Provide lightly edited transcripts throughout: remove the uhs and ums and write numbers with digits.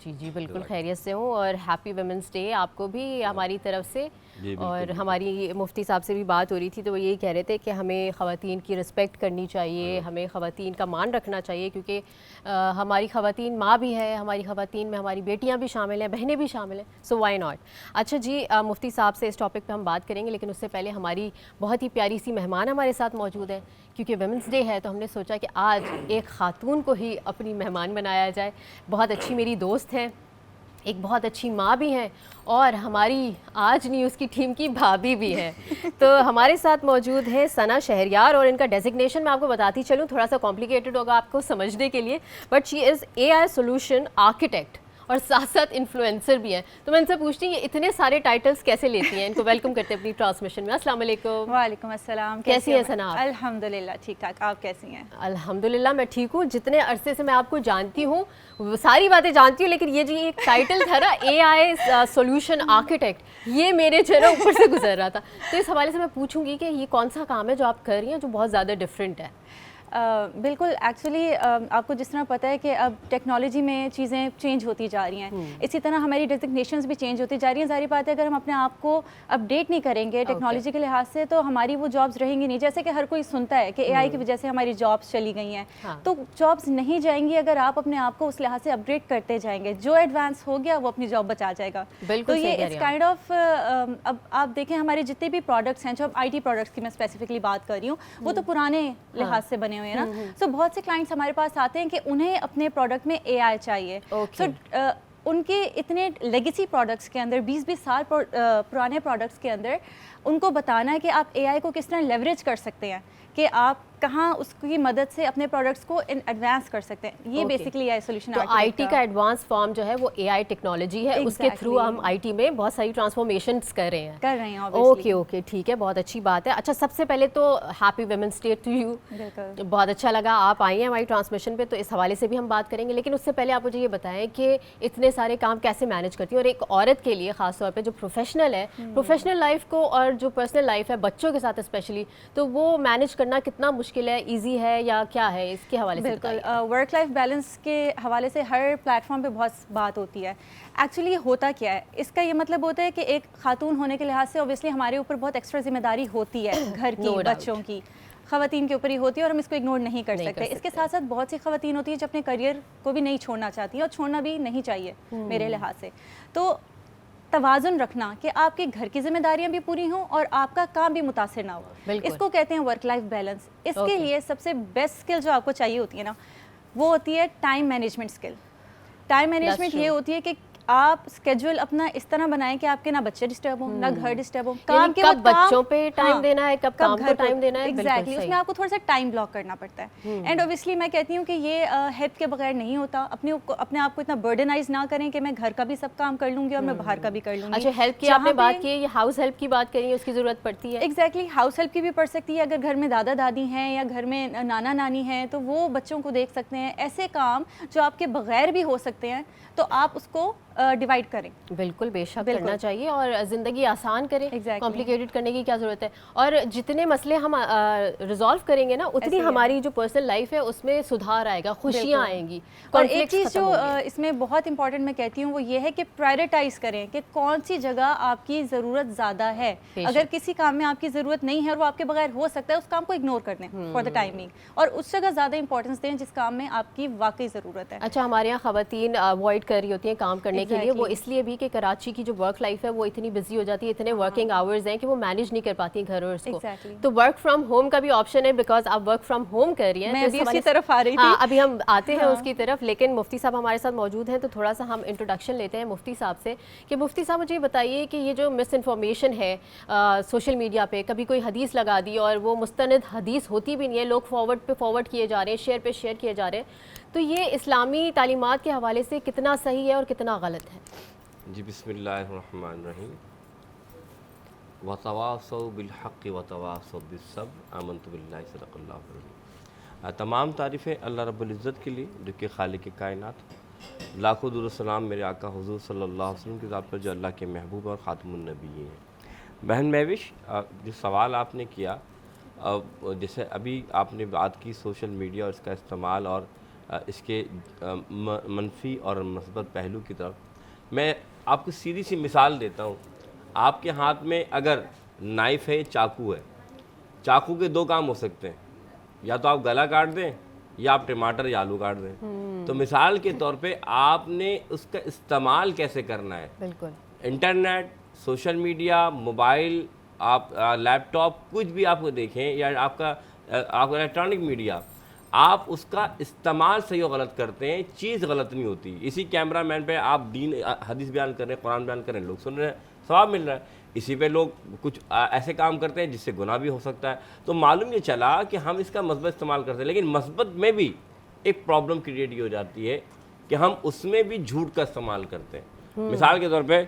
جی جی بالکل خیریت سے ہوں، اور ہیپی ویمنس ڈے آپ کو بھی ہماری طرف سے. اور ہماری مفتی صاحب سے بھی بات ہو رہی تھی تو وہ یہی کہہ رہے تھے کہ ہمیں خواتین کی رسپیکٹ کرنی چاہیے، ہمیں خواتین کا مان رکھنا چاہیے، کیونکہ ہماری خواتین ماں بھی ہے، ہماری خواتین میں ہماری بیٹیاں بھی شامل ہیں، بہنیں بھی شامل ہیں، سو وائی ناٹ. اچھا جی، مفتی صاحب سے اس ٹاپک پہ ہم بات کریں گے، لیکن اس سے پہلے ہماری بہت ہی پیاری سی مہمان ہمارے ساتھ موجود ہیں. کیونکہ ویمنس ڈے ہے تو ہم نے سوچا کہ آج ایک خاتون کو ہی اپنی مہمان بنایا جائے. بہت اچھی میری دوست ہیں، ایک بہت اچھی ماں بھی ہیں، اور ہماری آج نیوز کی ٹیم کی بھابھی بھی ہے. تو ہمارے ساتھ موجود ہے ثنا شہریار، اور ان کا ڈیزگنیشن میں آپ کو بتاتی چلوں، تھوڑا سا کمپلیکیٹڈ ہوگا آپ کو سمجھنے کے لیے، but she is AI solution architect, اور ساتھ ساتھ انفلوئنسر بھی ہیں. تو میں ان سے پوچھتی ہوں یہ اتنے سارے ٹائٹلز کیسے لیتی ہیں؟ ان کو ویلکم کرتے ہیں اپنی ٹرانسمیشن میں. السلام علیکم. وعلیکم السلام. کیسی ہیں ثنا آپ؟ الحمدللہ ٹھیک ٹھاک. آپ کیسی ہیں؟ الحمدللہ میں ٹھیک ہوں. جتنے عرصے سے میں آپ کو جانتی ہوں وہ ساری باتیں جانتی ہوں، لیکن یہ جو ایک ٹائٹل تھا نا AI سولوشن آرکیٹیکٹ، یہ میرے جو ہے نا اوپر سے گزر رہا تھا. تو اس حوالے سے میں پوچھوں گی کہ یہ کون سا کام ہے جو آپ کر رہی ہیں جو بہت زیادہ ڈفرینٹ ہے؟ بالکل. ایکچولی آپ کو جس طرح پتہ ہے کہ اب ٹیکنالوجی میں چیزیں چینج ہوتی جا رہی ہیں، اسی طرح ہماری ڈیزگنیشنز بھی چینج ہوتی جا رہی ہیں. ظاہر بات ہے اگر ہم اپنے آپ کو اپڈیٹ نہیں کریں گے ٹیکنالوجی کے لحاظ سے تو ہماری وہ جابس رہیں گی نہیں. جیسے کہ ہر کوئی سنتا ہے کہ AI کی وجہ سے ہماری جابس چلی گئی ہیں، تو جابس نہیں جائیں گی اگر آپ اپنے آپ کو اس لحاظ سے اپڈیٹ کرتے جائیں گے. جو ایڈوانس ہو گیا وہ اپنی جاب بچا جائے گا. تو یہ اس کائنڈ آف اب آپ دیکھیں ہمارے جتنے بھی پروڈکٹس ہیں، جو IT پروڈکٹس کی میں اسپیسیفکلی بات کر رہی ہوں، وہ تو پرانے لحاظ سے بنے ہوئے ہیں نا. سو بہت سے کلائنٹس ہمارے پاس آتے ہیں کہ انہیں اپنے پروڈکٹ میں AI چاہیے. سو ان کے اتنے لیگیسی پروڈکٹس کے اندر 20-20 سال پرانے پروڈکٹس کے اندر ان کو بتانا ہے کہ آپ AI کو کس طرح لیوریج کر سکتے ہیں، کہ آپ کہاں اس کی مدد سے اپنے پروڈکٹس کو ایڈوانس کر سکتے ہیں. یہ بیسکلی AI سولوشن. تو IT کا ایڈوانس فارم جو ہے وہ AI ٹیکنالوجی ہے، اس کے تھرو ہم IT میں بہت ساری ٹرانسفارمیشنز کر رہے ہیں. اوکے ٹھیک ہے، بہت اچھی بات ہے. اچھا سب سے پہلے تو happy women's day to you. بہت اچھا لگا آپ آئی ہیں ہماری ٹرانسمیشن پہ، تو اس حوالے سے بھی ہم بات کریں گے. لیکن اس سے پہلے آپ مجھے یہ بتائیں کہ اتنے سارے کام کیسے مینیج کرتی ہیں، اور ایک عورت کے لیے خاص طور پہ جو پروفیشنل ہے، پروفیشنل لائف کو اور جو پرسنل لائف ہے بچوں کے ساتھ اسپیشلی، تو وہ مینیج کرنا کتنا مشکل ہے، ایزی ہے یا کیا ہے؟ اس کے حوالے سے بالکل. ورک لائف بیلنس کے حوالے سے ہر پلیٹ فارم پہ بہت بات ہوتی ہے. ایکچولی ہوتا کیا ہے، اس کا یہ مطلب ہوتا ہے کہ ایک خاتون ہونے کے لحاظ سے اوبیسلی ہمارے اوپر بہت ایکسٹرا ذمہ داری ہوتی ہے، گھر کی، بچوں کی، خواتین کے اوپر ہی ہوتی ہے، اور ہم اس کو اگنور نہیں کر سکتے. اس کے ساتھ ساتھ بہت سی خواتین ہوتی ہیں جو اپنے کریئر کو بھی نہیں چھوڑنا چاہتی ہیں، اور چھوڑنا بھی نہیں چاہیے میرے لحاظ سے. تو توازن رکھنا کہ آپ کے گھر کی ذمہ داریاں بھی پوری ہوں اور آپ کا کام بھی متاثر نہ ہو، اس کو کہتے ہیں ورک لائف بیلنس. اس کے لیے سب سے بیسٹ اسکل جو آپ کو چاہیے ہوتی ہے نا، وہ ہوتی ہے time management skill. Time management یہ ہوتی ہے کہ آپ اسکیجول اپنا اس طرح بنائیں کہ آپ کے نہ بچے ڈسٹرب ہوں، نہ گھر ڈسٹرب ہوں. کام کے کب بچوں پہ ٹائم دینا ہے، کب کام کو ٹائم دینا ہے. ایگزیکٹلی، اس میں آپ کو تھوڑا سا ٹائم بلاک کرنا پڑتا ہے. اینڈ اوبیسلی میں کہتی ہوں کہ یہ ہیلپ کے بغیر نہیں ہوتا. اپنے آپ کو اتنا برڈنائز نہ کریں کہ میں گھر کا بھی سب کام کر لوں گی اور میں باہر کا بھی کر لوں گی. اچھا ہیلپ کی آپ نے بات کی ہے، یہ ہاؤس ہیلپ کی بات کری ہے، اس کی ضرورت پڑتی ہے. ایگزیکٹلی، ہاؤس ہیلپ کی بھی پڑ سکتی ہے. اگر گھر میں دادا دادی ہیں یا گھر میں نانا نانی ہیں تو وہ بچوں کو دیکھ سکتے ہیں. ایسے کام جو آپ کے بغیر بھی ہو سکتے ہیں تو آپ اس کو ڈیوائڈ کریں. بالکل بے شک کرنا چاہیے، اور زندگی آسان کریں، کمپلیکیٹڈ کرنے کی کیا ضرورت ہے. اور جتنے مسئلے ہم ریزالو کریں گے نا، اتنی ہماری جو پرسنل لائف ہے اس میں سدھار آئے گا، خوشیاں آئیں گی. اور ایک چیز جو اس میں بہت امپورٹنٹ میں کہتی ہوں وہ یہ ہے کہ پرائرٹائز کریں کہ کون سی جگہ آپ کی ضرورت زیادہ ہے. اگر کسی کام میں آپ کی ضرورت نہیں ہے اور وہ آپ کے بغیر ہو سکتا ہے، اس کام کو اگنور کر دیں فار دا ٹائمنگ، اور اس جگہ زیادہ امپورٹنس دیں جس کام میں آپ کی واقعی ضرورت ہے. اچھا ہمارے یہاں خواتین اوائڈ کر رہی ہوتی ہیں کام کرنے کے لیے، وہ اس لیے بھی کہ کراچی کی جو ورک لائف ہے وہ اتنی بزی ہو جاتی ہے، اتنے ورکنگ آورز ہیں کہ وہ مینیج نہیں کر پاتی ہیں گھر اور اس کو. تو ورک فرام ہوم کا بھی آپشن ہے، بیکاز آپ ورک فرام ہوم کر رہی ہیں. میں بھی اسی طرف آ رہی تھی. ہاں ابھی ہم آتے ہیں اس کی طرف، لیکن مفتی صاحب ہمارے ساتھ موجود ہیں تو تھوڑا سا ہم انٹروڈکشن لیتے ہیں مفتی صاحب سے. کہ مفتی صاحب مجھے یہ بتائیے کہ یہ جو مس انفارمیشن ہے سوشل میڈیا پہ، کبھی کوئی حدیث لگا دی اور وہ مستند حدیث ہوتی بھی نہیں ہے، لوگ فارورڈ پہ فارورڈ کیے جا رہے ہیں، شیئر پہ شیئر کیے جا رہے ہیں، تو یہ اسلامی تعلیمات کے حوالے سے کتنا صحیح ہے اور کتنا غلط ہے؟ جی بسم اللہ الرحمن الرحیم. وتواصوا بالحق وتواصوا بالصبر آمنت باللہ صدق اللہ العظیم. تمام تعریفیں اللہ رب العزت کے لیے جو کہ خالق کائنات. لاکھوں درود و سلام میرے آقا حضور صلی اللہ علیہ وسلم کی ذات پر جو اللہ کے محبوب اور خاتم النبیین ہیں. بہن مہوش، جو سوال آپ نے کیا، جیسے ابھی آپ نے بات کی سوشل میڈیا اور اس کا استعمال اور اس کے منفی اور مثبت پہلو کی طرف میں آپ کو سیدھی سی مثال دیتا ہوں. آپ کے ہاتھ میں اگر نائف ہے, چاقو ہے, چاقو کے دو کام ہو سکتے ہیں, یا تو آپ گلا کاٹ دیں یا آپ ٹماٹر یا آلو کاٹ دیں. تو مثال کے طور پہ آپ نے اس کا استعمال کیسے کرنا ہے. بالکل. انٹرنیٹ, سوشل میڈیا, موبائل, آپ لیپ ٹاپ, کچھ بھی آپ کو دیکھیں, یا آپ کا الیکٹرانک میڈیا, آپ اس کا استعمال صحیح و غلط کرتے ہیں, چیز غلط نہیں ہوتی. اسی کیمرہ مین پہ آپ دین حدیث بیان کر رہے ہیں, قرآن بیان کر رہے ہیں, لوگ سن رہے ہیں, ثواب مل رہا ہے. اسی پہ لوگ کچھ ایسے کام کرتے ہیں جس سے گناہ بھی ہو سکتا ہے. تو معلوم یہ چلا کہ ہم اس کا مثبت استعمال کرتے ہیں, لیکن مثبت میں بھی ایک پرابلم کریٹ ہو جاتی ہے کہ ہم اس میں بھی جھوٹ کا استعمال کرتے ہیں. مثال کے طور پہ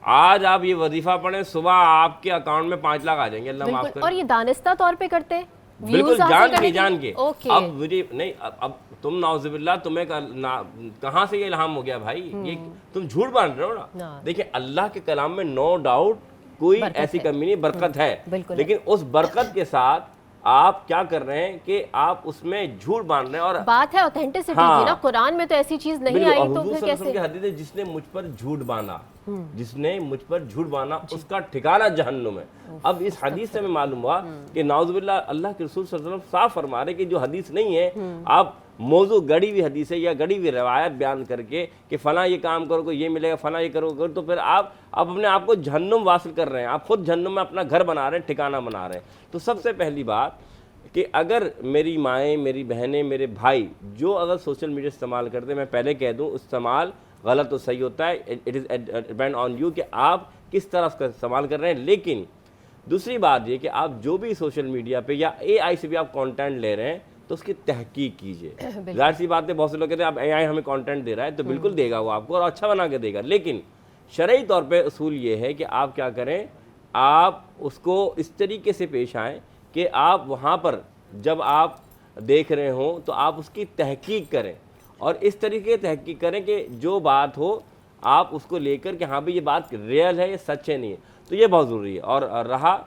آج آپ یہ وظیفہ پڑھیں, صبح آپ کے اکاؤنٹ میں 5 لاکھ آ جائیں گے, اللہ معاف بالکل. کرے. اور یہ دانستہ طور پہ کرتے ہیں, بالکل جان کے. اوکے. اب مجھے نہیں, اب تم نعوذ باللہ تمہیں کہاں سے یہ الہام ہو گیا بھائی, یہ تم جھوٹ باندھ رہے ہو نا. دیکھیں اللہ کے کلام میں نو ڈاؤٹ کوئی ایسی کمی نہیں, برکت ہے, لیکن اس برکت کے ساتھ آپ کیا کر رہے ہیں کہ آپ اس میں جھوٹ باندھ رہے ہیں. اور بات ہے اوتھینٹسٹی کی نا, قرآن میں تو ایسی چیز نہیں آئی, تو پھر کیسے. کی حدیث ہے, جس نے مجھ پر جھوٹ باندھا, جس نے مجھ پر جھوٹ باندھا اس کا ٹھکانہ جہنم ہے. اب اس حدیث سے ہمیں معلوم ہوا کہ نعوذ باللہ اللہ کے رسول صلی اللہ علیہ وسلم صاف فرما رہے کہ جو حدیث نہیں ہے, آپ موضوع گڑی ہوئی حدیث ہے یا گڑی ہوئی روایت بیان کر کے کہ فلاں یہ کام کرو کو یہ ملے گا, فلاں یہ کرو گے, تو پھر آپ اپنے آپ کو جہنم واصل کر رہے ہیں, آپ خود جہنم میں اپنا گھر بنا رہے ہیں, ٹھکانہ بنا رہے ہیں. تو سب سے پہلی بات کہ اگر میری مائیں, میری بہنیں, میرے بھائی جو اگر سوشل میڈیا استعمال کرتے ہیں, میں پہلے کہہ دوں استعمال غلط تو صحیح ہوتا ہے, it is depend on you کہ آپ کس طرح اس کا استعمال کر رہے ہیں. لیکن دوسری بات یہ کہ آپ جو بھی سوشل میڈیا پہ یا اے آئی سے بھی آپ کانٹینٹ لے رہے ہیں تو اس کی تحقیق کیجئے. ظاہر سی بات ہے, بہت سے لوگ کہتے ہیں اب اے آئی ہمیں کانٹینٹ دے رہا ہے تو بالکل دے گا وہ آپ کو اور اچھا بنا کے دے گا, لیکن شرعی طور پہ اصول یہ ہے کہ آپ کیا کریں, آپ اس کو اس طریقے سے پیش آئیں کہ آپ وہاں پر جب آپ دیکھ رہے ہوں تو آپ اس کی تحقیق کریں, اور اس طریقے سے تحقیق کریں کہ جو بات ہو آپ اس کو لے کر کہ ہاں بھی یہ بات ریئل ہے, یہ سچ ہے, نہیں ہے. تو یہ بہت ضروری ہے. اور رہا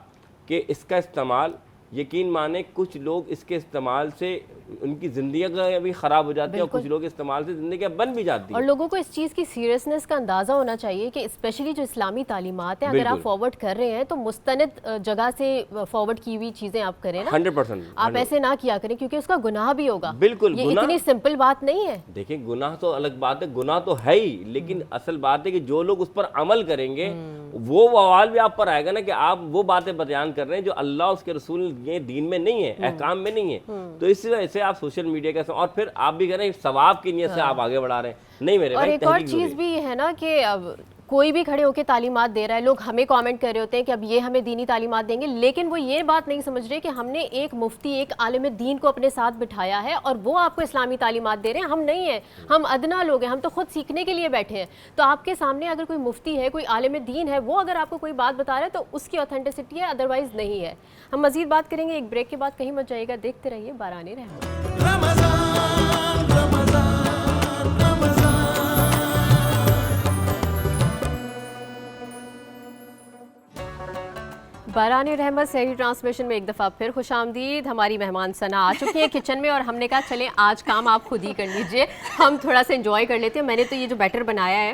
کہ اس کا استعمال, یقین مانیں کچھ لوگ اس کے استعمال سے ان کی زندگیاں بھی خراب ہو جاتی ہیں, اور کچھ لوگ استعمال سے زندگیاں بن بھی جاتی ہیں. اور لوگوں کو اس چیز کی سیریسنس کا اندازہ ہونا چاہیے کہ اسپیشلی جو اسلامی تعلیمات ہیں, اگر آپ فارورڈ کر رہے ہیں تو مستند جگہ سے فارورڈ کی ہوئی چیزیں آپ کریں نا, 100%. آپ ایسے نہ کیا کریں کیونکہ اس کا گناہ بھی ہوگا. بالکل, یہ اتنی سمپل بات نہیں ہے. دیکھیں گناہ تو الگ بات ہے, گناہ تو ہے ہی, لیکن اصل بات ہے کہ جو لوگ اس پر عمل کریں گے وہ سوال بھی آپ پر آئے گا نا کہ آپ وہ باتیں بیان کر رہے ہیں جو اللہ اس کے رسول یہ دین میں نہیں ہے, احکام میں نہیں ہے. تو اس وجہ سے آپ سوشل میڈیا کا, اور پھر آپ بھی کہہ رہے ہیں ثواب کی نیت سے آپ آگے بڑھا رہے ہیں. نہیں میرے اور ایک اور چیز بھی یہ ہے نا کہ اب کوئی بھی کھڑے ہو کے تعلیمات دے رہا ہے, لوگ ہمیں کامنٹ کر رہے ہوتے ہیں کہ اب یہ ہمیں دینی تعلیمات دیں گے, لیکن وہ یہ بات نہیں سمجھ رہے کہ ہم نے ایک مفتی, ایک عالم دین کو اپنے ساتھ بٹھایا ہے اور وہ آپ کو اسلامی تعلیمات دے رہے ہیں. ہم نہیں ہیں, ہم ادنا لوگ ہیں, ہم تو خود سیکھنے کے لیے بیٹھے ہیں. تو آپ کے سامنے اگر کوئی مفتی ہے, کوئی عالم دین ہے, وہ اگر آپ کو کوئی بات بتا رہا ہے تو اس کی اوتھینٹسٹی ہے, ادروائز نہیں ہے. ہم مزید بات کریں گے ایک بریک کے بعد, کہیں مت جائیے گا, دیکھتے رہیے باران رحمت. باران رحمت سحری ٹرانسمیشن میں ایک دفعہ پھر خوش آمدید. ہماری مہمان ثنا آ چکی ہیں کچن میں, اور ہم نے کہا چلیں آج کام آپ خود ہی کر لیجئے, ہم تھوڑا سا انجوائے کر لیتے ہیں. میں نے تو یہ جو بیٹر بنایا ہے,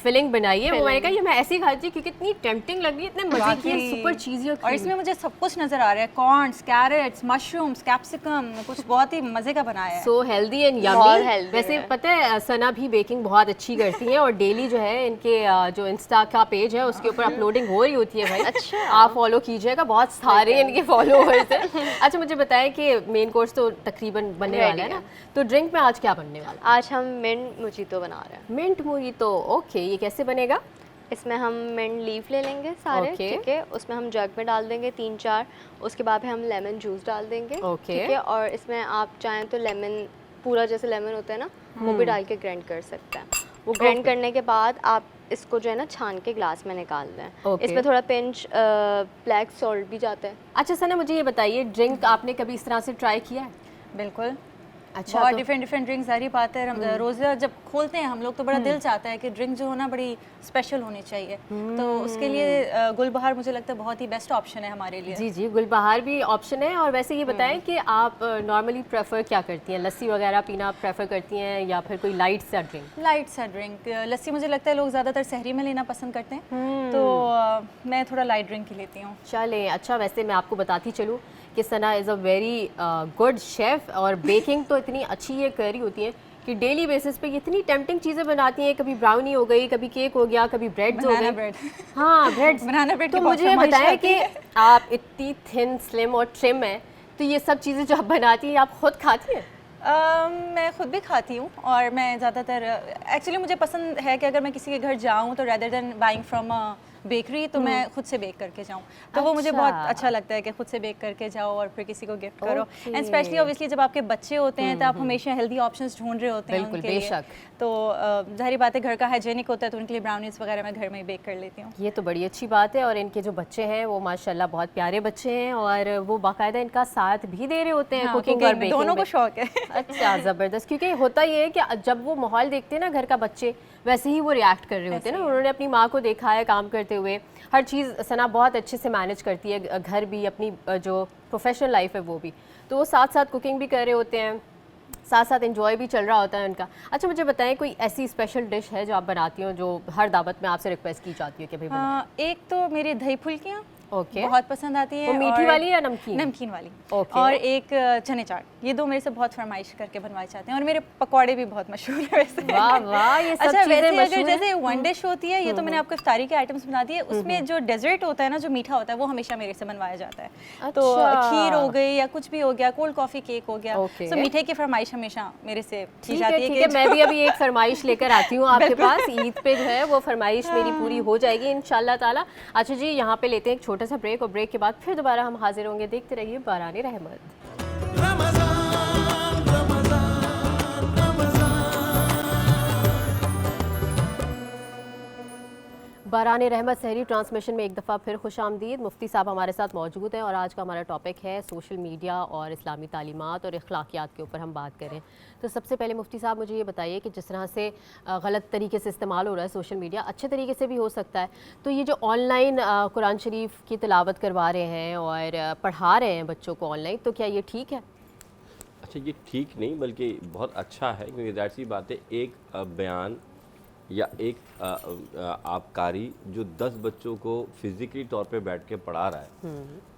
فلنگ بنائی ہے, وہ میں نے کہا یہ میں ایسی کھاتی ہوں کیونکہ اتنی ٹیمپٹنگ لگ رہی ہے, اتنے مزے کی ہے, سپر چیزی, اور اس میں مجھے سب کچھ نظر آ رہا ہے, کارنز, کیرٹس, مشرومز, کیپسیکم, کچھ بہت ہی مزے کا بنایا ہے. سو ہیلدی اینڈ یمی. ویسے پتہ ہے ثنا بھی بیکنگ بہت اچھی کرتی ہیں, اور ڈیلی جو ہے ان کے جو انسٹا کا پیج ہے اس کے اوپر اپلوڈنگ ہو رہی ہوتی ہے بھائی. اچھا, آپ فالو کیجیے گا, بہت سارے ان کے فالوورز ہیں. اچھا مجھے بتائیں کہ مین کورس تو تقریباً بننے والا ہے نا, تو ڈرنک میں آج کیا بننے والا ہے؟ آج ہم منٹ موجیتو بنا رہے ہیں. منٹ موجیتو, اوکے, یہ کیسے بنے گا؟ اس میں ہم منٹ لیف لے لیں گے سارے, ٹھیک ہے, اس میں ہم جگ میں ڈال دیں گے 3-4, اس کے بعد ہم لیمن جوس ڈال دیں گے, ٹھیک ہے, اور اس میں آپ چاہیں تو لیمن پورا جیسے لیمن ہوتا ہے نا وہ بھی ڈال کے گرائنڈ کر سکتے ہیں. وہ گرائنڈ کرنے کے بعد آپ اس کو جو ہے نا چھان کے گلاس میں نکال دیں. اس میں تھوڑا پنچ بلیک سالٹ بھی جاتا ہے. اچھا ثنا مجھے یہ بتائیے, ڈرنک آپ نے کبھی اس طرح سے ٹرائی کیا ہے؟ بالکل. بہت ڈفرینٹ ڈرنک ظاہری بات ہے. روزہ جب کھولتے ہیں ہم لوگ تو بڑا دل چاہتا ہے کہ ڈرنک جو ہونا بڑی اسپیشل ہونی چاہیے, تو اس کے لیے گل بہار مجھے لگتا ہے بہت ہی بیسٹ آپشن ہے ہمارے لیے. جی جی, گل بہار بھی آپشن ہے. اور ویسے یہ بتائیں کہ آپ نارملی پریفر کیا کرتی ہیں, لسی وغیرہ پینا پریفر کرتی ہیں یا پھر کوئی لائٹ سا ڈرنک؟ لائٹ سا ڈرنک. لسی مجھے لگتا ہے لوگ زیادہ تر سحری میں لینا پسند کرتے ہیں, تو میں تھوڑا لائٹ ڈرنک ہی لیتی ہوں. چلیں اچھا, ویسے میں آپ کو بتاتی چلوں کہ ثنا از اے ویری گڈ شیف, اور بیکنگ تو اتنی اچھی یہ کر رہی ہوتی ہیں کہ ڈیلی بیسس پہ اتنی ٹیمپٹنگ چیزیں بناتی ہیں. کبھی براؤنی ہو گئی, کبھی کیک ہو گیا, کبھی بریڈ ہو گئے. ہاں بریڈ, بنانا بریڈ. تو مجھے بتائیں کہ آپ اتنی تھن سلم اور ٹرم ہیں, تو یہ سب چیزیں جو آپ بناتی ہیں آپ خود کھاتی ہیں؟ میں خود بھی کھاتی ہوں, اور میں زیادہ تر ایکچولی مجھے پسند ہے کہ اگر میں کسی کے گھر جاؤں تو rather than buying from bakery تو میں خود سے بیک کر کے جاؤں, تو وہ مجھے بہت اچھا لگتا ہے کہ خود سے بیک کر کے جاؤ اور پھر کسی کو گفٹ کرو. اینڈ اسپیشلی اوبیسلی جب آپ کے بچے ہوتے ہیں تو آپ ہمیشہ ہیلدی آپشنس ڈھونڈ رہے ہوتے ہیں ان کے لیے, تو ظاہری بات ہے گھر کا ہائیجینک ہوتا ہے, تو ان کے لیے براؤنیز وغیرہ میں گھر میں ہی بیک کر لیتی ہوں. یہ تو بڑی اچھی بات ہے. اور ان کے جو بچے ہیں وہ ماشاءاللہ بہت پیارے بچے ہیں, اور وہ باقاعدہ ان کا ساتھ بھی دے رہے ہوتے ہیں کوکنگ اور بیکنگ, دونوں کو شوق ہے. اچھا زبردست, کیونکہ ہوتا یہ ہے کہ جب وہ ماحول دیکھتے ہیں نا گھر کا بچے, ویسے ہی وہ ریئیکٹ کر رہے ہوتے ہیں نا. انہوں نے اپنی ماں کو دیکھا ہے کام کرتے ہوئے, ہر چیز ثنا بہت اچھے سے مینیج کرتی ہے, گھر بھی, اپنی جو پروفیشنل لائف ہے وہ بھی, تو وہ ساتھ ساتھ کوکنگ بھی کر رہے ہوتے ہیں, ساتھ ساتھ انجوائے بھی چل رہا ہوتا ہے ان کا. اچھا مجھے بتائیں کوئی ایسی اسپیشل ڈش ہے جو آپ بناتی ہوں جو ہر دعوت میں آپ سے ریکویسٹ کی جاتی ہے کہ بھائی بنائیں؟ ایک تو میری دہی پھلکیاں اوکے, بہت پسند آتی ہے. میٹھی والی یا نمکین؟ نمکین والی. اوکے, اور ایک چنے چاٹ, یہ دو میرے سے بہت فرمائش کر کے بنوائے جاتے ہیں. اور میرے پکوڑے بھی بہت مشہور ہیں ویسے. واہ واہ, یہ سب اچھا چیزیں ویسے مشہور اگر ہیں. جیسے ون ڈش ہوتی ہے, یہ تو میں نے آپ کو افطاری کے آئٹمس بنا دیے, اس میں جو ڈیزرٹ ہوتا ہے نا, جو میٹھا ہوتا ہے, وہ ہمیشہ میرے سے بنوایا جاتا ہے. تو کھیر ہو گئی یا کچھ بھی ہو گیا, کولڈ کافی کیک ہو گیا, تو میٹھے کی فرمائش ہمیشہ میرے سے کی جاتی ہے. ٹھیک ہے, میں بھی ابھی ایک فرمائش لے کر آتی ہوں آپ کے پاس, عید پہ جو ہے وہ فرمائش میری پوری ہو جائے گی انشاءاللہ تعالیٰ. اچھا جی, یہاں پہ لیتے ہیں ایک چھوٹا سا بریک, اور بریک کے بعد پھر دوبارہ ہم حاضر ہوں گے. دیکھتے رہیے باران رحمت. باران رحمت سحری ٹرانسمیشن میں ایک دفعہ پھر خوش آمدید. مفتی صاحب ہمارے ساتھ موجود ہیں, اور آج کا ہمارا ٹاپک ہے سوشل میڈیا اور اسلامی تعلیمات اور اخلاقیات کے اوپر ہم بات کریں. تو سب سے پہلے مفتی صاحب مجھے یہ بتائیے کہ جس طرح سے غلط طریقے سے استعمال ہو رہا ہے سوشل میڈیا, اچھے طریقے سے بھی ہو سکتا ہے, تو یہ جو آن لائن قرآن شریف کی تلاوت کروا رہے ہیں اور پڑھا رہے ہیں بچوں کو آن لائن, تو کیا یہ ٹھیک ہے؟ اچھا, یہ ٹھیک نہیں بلکہ بہت اچھا ہے, کیونکہ ظاہر سی بات ہے ایک بیان یا ایک آپ قاری جو 10 بچوں کو فزیکلی طور پہ بیٹھ کے پڑھا رہا ہے,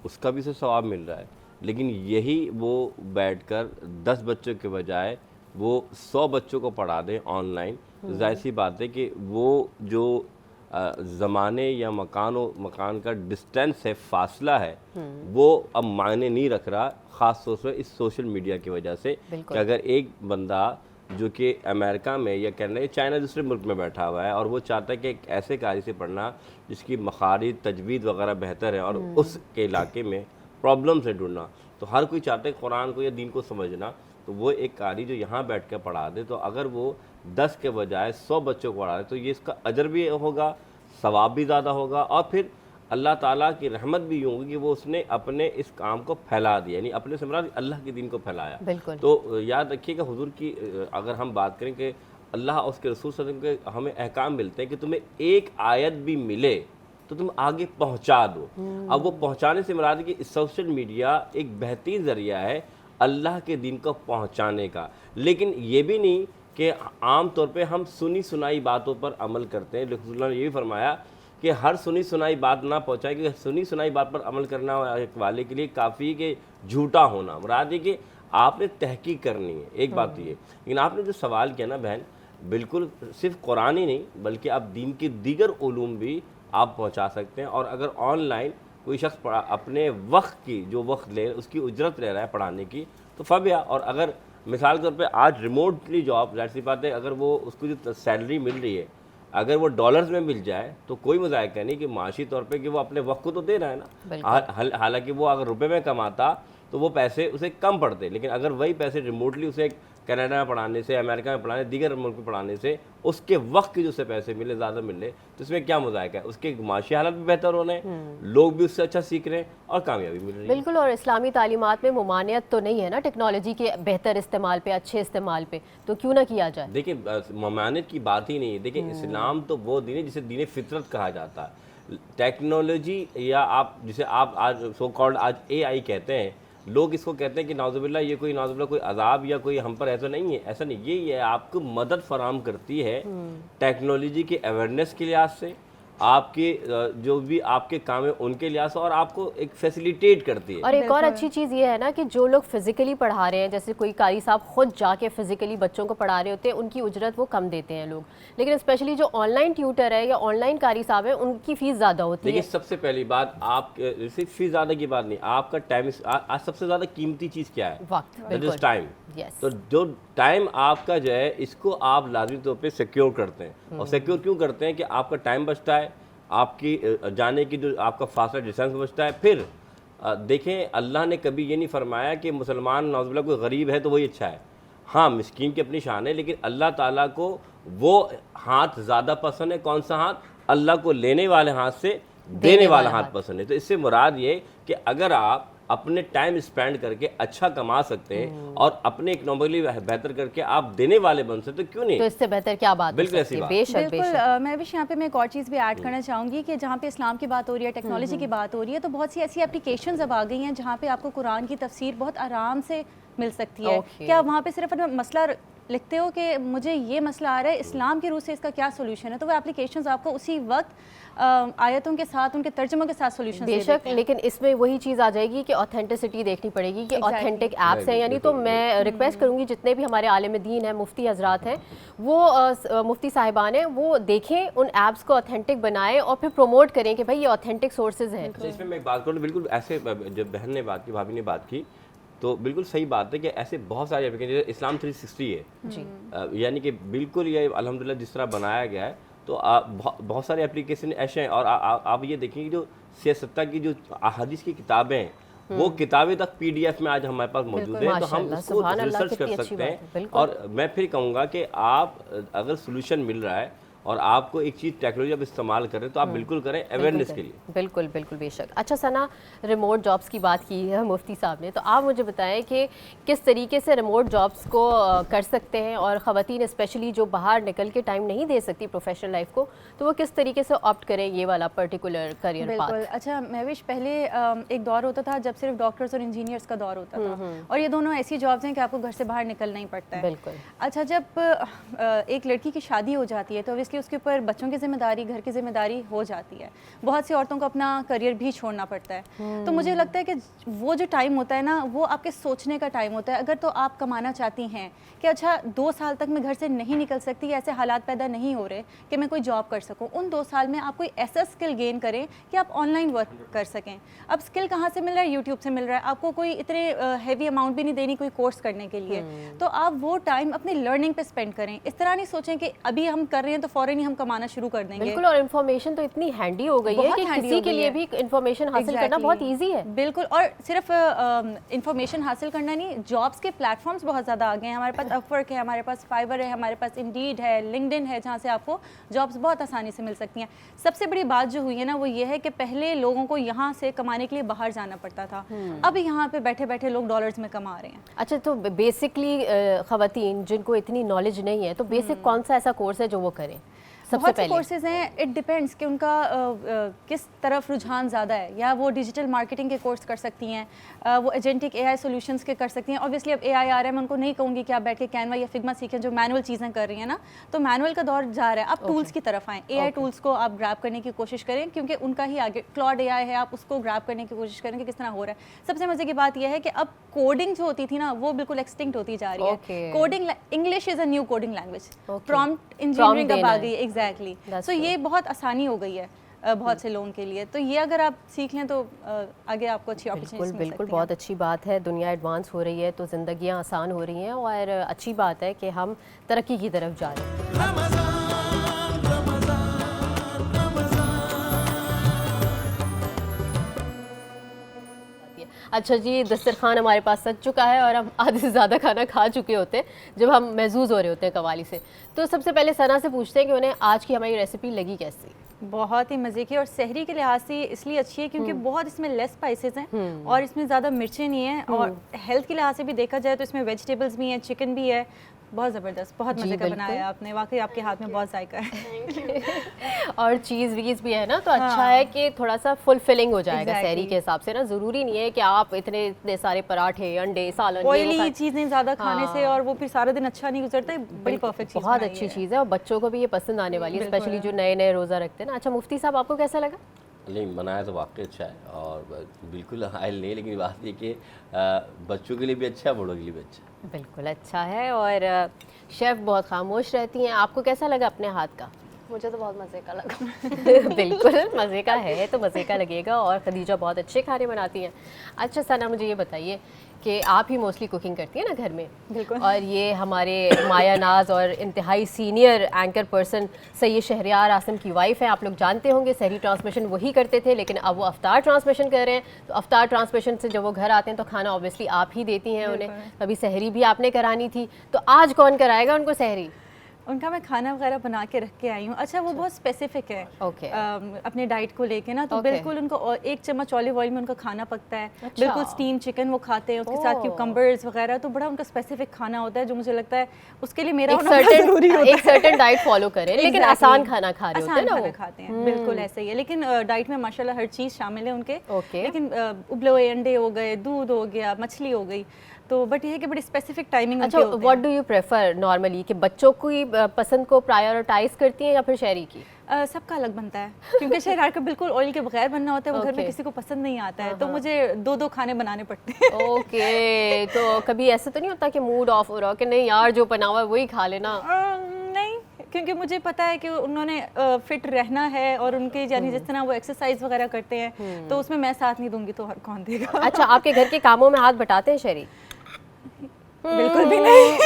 اس کا بھی اسے ثواب مل رہا ہے. لیکن یہی وہ بیٹھ کر 10 بچوں کے بجائے وہ 100 بچوں کو پڑھا دیں آن لائن, ظاہر سی بات ہے کہ وہ جو زمانے یا مکان کا ڈسٹینس ہے, فاصلہ ہے, وہ اب معنی نہیں رکھ رہا, خاص طور سے اس سوشل میڈیا کی وجہ سے. کہ اگر ایک بندہ جو کہ امریکہ میں یا کینیڈا یا چائنا دوسرے ملک میں بیٹھا ہوا ہے, اور وہ چاہتا ہے کہ ایک ایسے قاری سے پڑھنا جس کی مخارج, تجوید وغیرہ بہتر ہے, اور اس کے علاقے میں پرابلم سے ڈھونڈنا, تو ہر کوئی چاہتا ہے قرآن کو یا دین کو سمجھنا, تو وہ ایک قاری جو یہاں بیٹھ کے پڑھا دے, تو اگر وہ 10 کے بجائے 100 بچوں کو پڑھا دے تو یہ اس کا اجر بھی ہوگا, ثواب بھی زیادہ ہوگا, اور پھر اللہ تعالیٰ کی رحمت بھی یوں ہوگی کہ وہ اس نے اپنے اس کام کو پھیلا دیا, یعنی اپنے سے مراد اللہ کے دین کو پھیلایا. تو یاد رکھیے کہ حضور کی اگر ہم بات کریں کہ اللہ اور اس کے رسول صلی اللہ علیہ وسلم کے ہمیں احکام ملتے ہیں کہ تمہیں ایک آیت بھی ملے تو تم آگے پہنچا دو. اب وہ پہنچانے سے مراد ہے کہ سوشل میڈیا ایک بہترین ذریعہ ہے اللہ کے دین کو پہنچانے کا, لیکن یہ بھی نہیں کہ عام طور پہ ہم سنی سنائی باتوں پر عمل کرتے ہیں. رسول اللہ نے یہ بھی فرمایا کہ ہر سنی سنائی بات نہ پہنچائے, کہ سنی سنائی بات پر عمل کرنا ایک والے کے لیے کافی کہ جھوٹا ہونا, مراد ہے کہ آپ نے تحقیق کرنی ہے. ایک بات یہ, لیکن آپ نے جو سوال کیا نا بہن, بالکل صرف قرآن ہی نہیں بلکہ آپ دین کے دیگر علوم بھی آپ پہنچا سکتے ہیں. اور اگر آن لائن کوئی شخص اپنے وقت کی جو وقت لے اس کی اجرت لے رہا ہے پڑھانے کی, تو فبیا. اور اگر مثال کے طور پہ آج ریموٹلی جاب, ظاہر سی بات ہے اگر وہ اس کو جو سیلری مل رہی ہے اگر وہ ڈالرز میں مل جائے تو کوئی مذائقہ نہیں کہ معاشی طور پہ کہ وہ اپنے وقت کو تو دے رہا ہے نا. حالانکہ وہ اگر روپے میں کماتا تو وہ پیسے اسے کم پڑتے, لیکن اگر وہی پیسے ریموٹلی اسے ایک کینیڈا میں پڑھانے سے, امریکہ میں پڑھانے, دیگر ملک میں پڑھانے سے اس کے وقت کے جو سے پیسے ملے, زیادہ ملے, تو اس میں کیا مذائقہ ہے؟ اس کے معاشی حالت بھی بہتر ہو رہے ہیں, لوگ بھی اس سے اچھا سیکھ رہے ہیں اور کامیابی مل رہی ہے. بالکل. اور اسلامی تعلیمات میں ممانعت تو نہیں ہے نا ٹیکنالوجی کے بہتر استعمال پہ, اچھے استعمال پہ, تو کیوں نہ کیا جائے؟ دیکھیں ممانعت کی بات ہی نہیں ہے. دیکھیں اسلام تو وہ دین ہے جسے دین فطرت کہا جاتا ہے. ٹیکنالوجی یا آپ جسے آپ آج سو کالڈ آج اے آئی کہتے ہیں, لوگ اس کو کہتے ہیں کہ نعوذ باللہ یہ کوئی نعوذ باللہ کوئی عذاب یا کوئی ہم پر ایسا نہیں ہے. ایسا نہیں, یہ ہے آپ کو مدد فراہم کرتی ہے ٹیکنالوجی کے اویئرنیس کے لحاظ سے, آپ کے جو بھی آپ کے کام ہیں ان کے لحاظ سے, اور آپ کو ایک فیسیلیٹیٹ کرتی ہے. اور ایک اور اچھی چیز یہ ہے نا کہ جو لوگ فزیکلی پڑھا رہے ہیں, جیسے کوئی قاری صاحب خود جا کے فزیکلی بچوں کو پڑھا رہے ہوتے ہیں, ان کی اجرت وہ کم دیتے ہیں لوگ, لیکن اسپیشلی جو آن لائن ٹیوٹر ہے یا آن لائن قاری صاحب ہیں ان کی فیس زیادہ ہوتی ہے. دیکھیے سب سے پہلی بات, آپ صرف فیس زیادہ کی بات نہیں, آپ کا ٹائم, آج سب سے زیادہ قیمتی چیز کیا ہے؟ وقت. That is time. یس. تو جو ٹائم آپ کا جو ہے اس کو آپ لازمی طور پہ سیکیور کرتے ہیں. اور سیکیور کیوں کرتے ہیں؟ کہ آپ کا ٹائم بچتا ہے, آپ کی جانے کی جو آپ کا فاصلہ ڈسٹینس بچتا ہے. پھر دیکھیں اللہ نے کبھی یہ نہیں فرمایا کہ مسلمان نعوذ باللہ کوئی غریب ہے تو وہی اچھا ہے. ہاں مسکین کی اپنی شان ہے, لیکن اللہ تعالیٰ کو وہ ہاتھ زیادہ پسند ہے. کون سا ہاتھ؟ اللہ کو لینے والے ہاتھ سے دینے والا ہاتھ پسند ہے. تو اس سے مراد یہ کہ اگر آپ اپنے ٹائم اسپینڈ کر کے اچھا کما سکتے ہیں اور اپنے اکنامکلی بہتر کر کے آپ دینے والے بن سکتے, کیوں نہیں؟ تو اس سے بہتر کیا بات؟ بالکل ایسی بات. بے شک. بالکل. میں بھی یہاں پہ میں ایک اور چیز بھی ایڈ کرنا چاہوں گی کہ جہاں پہ اسلام کی بات ہو رہی ہے, ٹیکنالوجی کی بات ہو رہی ہے, تو بہت سی ایسی اپلیکیشنز اب آ گئی ہیں جہاں پہ آپ کو قرآن کی تفسیر بہت آرام سے مل سکتی ہے. کیا وہاں پہ صرف مسئلہ لکھتے ہو کہ مجھے یہ مسئلہ آ رہا ہے, اسلام کی روح سے اس کا کیا سولوشن ہے, تو وہ اپلیکیشنز آپ کو اسی وقت آیتوں کے ساتھ, ان کے ترجموں کے ساتھ سولوشن بے شک. لیکن اس میں وہی چیز آ جائے گی کہ آتھینٹسٹی دیکھنی پڑے گی کہ آتھینٹک ایپس ہیں. یعنی تو میں ریکویسٹ کروں گی جتنے بھی ہمارے عالم دین ہیں, مفتی حضرات ہیں, وہ مفتی صاحبان ہیں, وہ دیکھیں ان ایپس کو آتھینٹک بنائیں اور پھر پروموٹ کریں کہ بھائی یہ آتھینٹک سورسز ہیں. اس میں ایک بات کروں, بالکل ایسے جب بہن نے بات کی, بھابھی نے بات کی, تو بالکل صحیح بات ہے کہ ایسے بہت سارے اپلیکیشن, اسلام 360 ہے, یعنی کہ بالکل یہ الحمدللہ جس طرح بنایا گیا ہے, تو بہت سارے اپلیکیشن ایسے ہیں. اور آپ یہ دیکھیں کہ جو سیاستہ کی جو احادیث کی کتابیں ہیں, وہ کتابیں تک پی ڈی ایف میں آج ہمارے پاس موجود ہیں, تو ہم اس کو ریسرچ کر سکتے ہیں. اور میں پھر کہوں گا کہ آپ اگر سولوشن مل رہا ہے اور آپ کو ایک چیز ٹیکنالوجی اب استعمال کریں تو آپ بالکل کریں اویئرنیس کے لیے. بالکل بالکل بے شک. اچھا ثنا, ریموٹ جابس کی بات کی ہے مفتی صاحب نے, تو آپ مجھے بتائیں کہ کس طریقے سے ریموٹ جابس کو کر سکتے ہیں, اور خواتین اسپیشلی جو باہر نکل کے ٹائم نہیں دے سکتی پروفیشنل لائف کو, تو وہ کس طریقے سے آپٹ کریں یہ والا پرٹیکولر کریئر پاتھ؟ بالکل. اچھا مہوش, پہلے ایک دور ہوتا تھا جب صرف ڈاکٹرز اور انجینئرس کا دور ہوتا تھا, اور یہ دونوں ایسی جابس ہیں کہ آپ کو گھر سے باہر نکلنا ہی پڑتا ہے. بالکل. اچھا, جب ایک لڑکی کی شادی ہو جاتی ہے تو اوبویسلی اس کے اوپر بچوں کی ذمہ داری, گھر کی ذمہ داری ہو جاتی ہے. بہت سی عورتوں کو اپنا کریئر بھی چھوڑنا پڑتا ہے. تو مجھے لگتا ہے کہ وہ جو ٹائم ہوتا ہے نا, وہ آپ کے سوچنے کا ٹائم ہوتا ہے. اگر تو آپ کمانا چاہتی ہیں کہ اچھا 2 سال تک میں گھر سے نہیں نکل سکتی, ایسے حالات پیدا نہیں ہو رہے کہ میں کوئی جاب کر سکوں, ان 2 سال میں آپ کوئی ایسا اسکل گین کریں کہ آپ آن لائن ورک کر سکیں. اب اسکل کہاں سے مل رہا ہے؟ یوٹیوب سے مل رہا ہے. آپ کو کوئی اتنے ہیوی اماؤنٹ بھی نہیں دینی کوئی کورس کرنے کے لیے, تو آپ وہ ٹائم اپنی لرننگ پہ اسپینڈ کریں. اس طرح نہیں سوچیں کہ ابھی ہم کر رہے ہیں تو فوراً ہی ہم کمانا شروع کر دیں گے. بالکل. اور انفارمیشن تو اتنی ہینڈی ہو گئی ہے کہ کسی کے لیے بھی انفارمیشن حاصل کرنا بہت ایزی ہے. بالکل. اور صرف انفارمیشن حاصل کرنا نہیں, جابس کے پلیٹ فارمس بہت زیادہ آ گئے ہیں. ہمارے پاس اپ ورک ہے, ہمارے پاس فائبر ہے, ہمارے پاس انڈیڈ ہے, لنکڈ ان ہے, جہاں سے آپ کو جابس بہت آسانی سے مل سکتی ہیں. سب سے بڑی بات جو ہوئی ہے نا, وہ یہ ہے کہ پہلے لوگوں کو یہاں سے کمانے کے لیے باہر جانا پڑتا تھا, اب یہاں پہ بیٹھے بیٹھے لوگ ڈالرز میں کما رہے ہیں. اچھا, تو بیسکلی خواتین جن کو اتنی نالج نہیں ہے, تو بیسک کون سا ایسا کورس ہے جو وہ کریں؟ بہت سے کورسز ہیں, اٹ ڈپینڈس کہ ان کا کس طرف رجحان زیادہ ہے. یا وہ ڈیجیٹل مارکیٹنگ کے کورس کر سکتی ہیں, وہ ایجنٹک اے آئی سولوشنس کے کر سکتی ہیں. اوبیسلی اب اے آئی آ رہا ہے, میں ان کو نہیں کہوں گی کہ آپ بیٹھ کے کینوا یا فگما سیکھیں جو مینول چیزیں کر رہی ہیں نا, تو مینول کا دور جا رہا ہے. آپ ٹولس کی طرف آئیں, اے آئی ٹولس کو آپ گراب کرنے کی کوشش کریں, کیونکہ ان کا ہی آگے کلاؤڈ اے آئی ہے, آپ اس کو گراب کرنے کی کوشش کریں کہ کس طرح ہو رہا ہے. سب سے مزے کی بات یہ ہے کہ اب کوڈنگ جو ہوتی تھی نا, وہ بالکل ایکسٹنکٹ ہوتی جا رہی ہے. Coding, English is a new coding language, prompt engineering اب آ گئی. ایگزیکٹلی. سو یہ بہت آسانی ہو گئی ہے بہت سے لوگوں کے لیے. تو یہ اگر آپ سیکھ لیں تو آگے آپ کو اچھی اپرچونیٹیز مل سکتی ہیں. بالکل, بہت اچھی بات ہے. دنیا ایڈوانس ہو رہی ہے تو زندگیاں آسان ہو رہی ہیں, اور اچھی بات ہے کہ ہم ترقی کی طرف جا رہے ہیں. اچھا جی، دسترخوان ہمارے پاس سج چکا ہے اور ہم آدھے سے زیادہ کھانا کھا چکے ہوتے ہیں جب ہم محظوظ ہو رہے ہوتے ہیں قوالی سے. تو سب سے پہلے ثنا سے پوچھتے ہیں کہ انہیں آج کی ہماری ریسیپی لگی کیسی؟ بہت ہی مزے کی اور سحری کے لحاظ سے اس لیے اچھی ہے کیونکہ بہت اس میں لیس اسپائسیز ہیں اور اس میں زیادہ مرچیں نہیں ہیں، اور ہیلتھ کے لحاظ سے بھی دیکھا جائے تو اس میں ویجیٹیبلز بھی ہیں، چکن بھی ہے. بہت زبردست، بہت مزے کا بنایا آپ نے، واقعی آپ کے ہاتھ میں بہت ذائقہ ہے. اور چیز ویز بھی ہے نا، تو اچھا ہے کہ تھوڑا سا فل فلنگ ہو جائے گا سحری کے حساب سے نا. ضروری نہیں ہے کہ آپ اتنے سارے پراٹھے، انڈے، سالن، آئلی چیزیں زیادہ کھانے سے اور وہ پھر سارا دن اچھا نہیں گزرتا. بڑی پرفیکٹ چیز، بہت اچھی چیز ہے اور بچوں کو بھی یہ پسند آنے والی ہے، اسپیشلی جو نئے نئے روزہ رکھتے ہیں نا. اچھا مفتی صاحب، آپ کو کیسا لگا؟ نہیں، بنایا تو واقعی اچھا ہے اور بالکل آئل نہیں، لیکن بات یہ کہ بچوں کے لیے بھی اچھا ہے، بڑوں کے لیے بھی اچھا ہے. بالکل اچھا ہے. اور شیف بہت خاموش رہتی ہیں، آپ کو کیسا لگا اپنے ہاتھ کا؟ مجھے تو بہت مزے کا لگا. بالکل مزے کا ہے تو مزے کا لگے گا، اور خدیجہ بہت اچھے کھانے بناتی ہیں. اچھا ثنا، مجھے یہ بتائیے کہ آپ ہی موسٹلی کوکنگ کرتی ہیں نا گھر میں، بالکل. اور یہ ہمارے مایا ناز اور انتہائی سینئر اینکر پرسن سید شہریار آصم کی وائف ہیں. آپ لوگ جانتے ہوں گے سحری ٹرانسمیشن وہی کرتے تھے، لیکن اب وہ افطار ٹرانسمیشن کر رہے ہیں. تو افطار ٹرانسمیشن سے جب وہ گھر آتے ہیں تو کھانا اوبیسلی آپ ہی دیتی ہیں انہیں. ابھی سحری بھی آپ نے کرانی تھی، تو آج کون کرائے گا ان کو سحری؟ ان کا میں کھانا وغیرہ بنا کے رکھ کے آئی ہوں. اچھا وہ بہت اسپیسیفک ہے اپنے ڈائٹ کو لے کے نا، تو بالکل ان کو 1 چمچ آلیو آئل میں ان کا کھانا پکتا ہے. بالکل اسٹیم چکن وہ کھاتے ہیں، اس کے ساتھ کیوکمبرز وغیرہ، تو بڑا ان کا اسپیسیفک کھانا ہوتا ہے جو مجھے لگتا ہے اس کے لیے میرا ہونا ضروری ہوتا ہے. ایک سرٹن ڈائٹ فالو کریں، لیکن آسان کھانا کھا رہے ہوتے ہیں نا وہ. کھاتے ہیں بالکل ایسے ہی ہے، لیکن ڈائٹ میں ماشاءاللہ ہر چیز شامل ہے ان کے. لیکن ابلے ہوئے انڈے ہو گئے، دودھ ہو گیا، مچھلی ہو گئی، تو بٹ یہ ہے کہ بڑی اسپیسیفک ٹائمنگ. اچھا، what do you prefer normally, کہ بچوں کی پسند کو پرائیورٹائز کرتی ہیں یا پھر شہری کی؟ سب کا الگ بنتا ہے، کیونکہ شہریار کا بالکل آئل کے بغیر بننا ہوتا ہے، وہ گھر میں کسی کو پسند نہیں آتا ہے، تو مجھے 2 کھانے بنانے پڑتے ہیں. اوکے، تو کبھی ایسا تو نہیں ہوتا کہ موڈ آف ہو رہا ہو کہ نہیں یار جو بنا ہوا ہے وہی کھا لینا؟ نہیں، کیونکہ مجھے پتا ہے کہ انہوں نے فٹ رہنا ہے، اور ان کے یعنی جس طرح وہ ایکسرسائز وغیرہ کرتے ہیں تو اس میں میں ساتھ نہیں دوں گی تو کون دے گا. اچھا، آپ کے گھر کے کاموں میں ہاتھ بٹاتے ہیں شہری؟ بالکل بھی نہیں.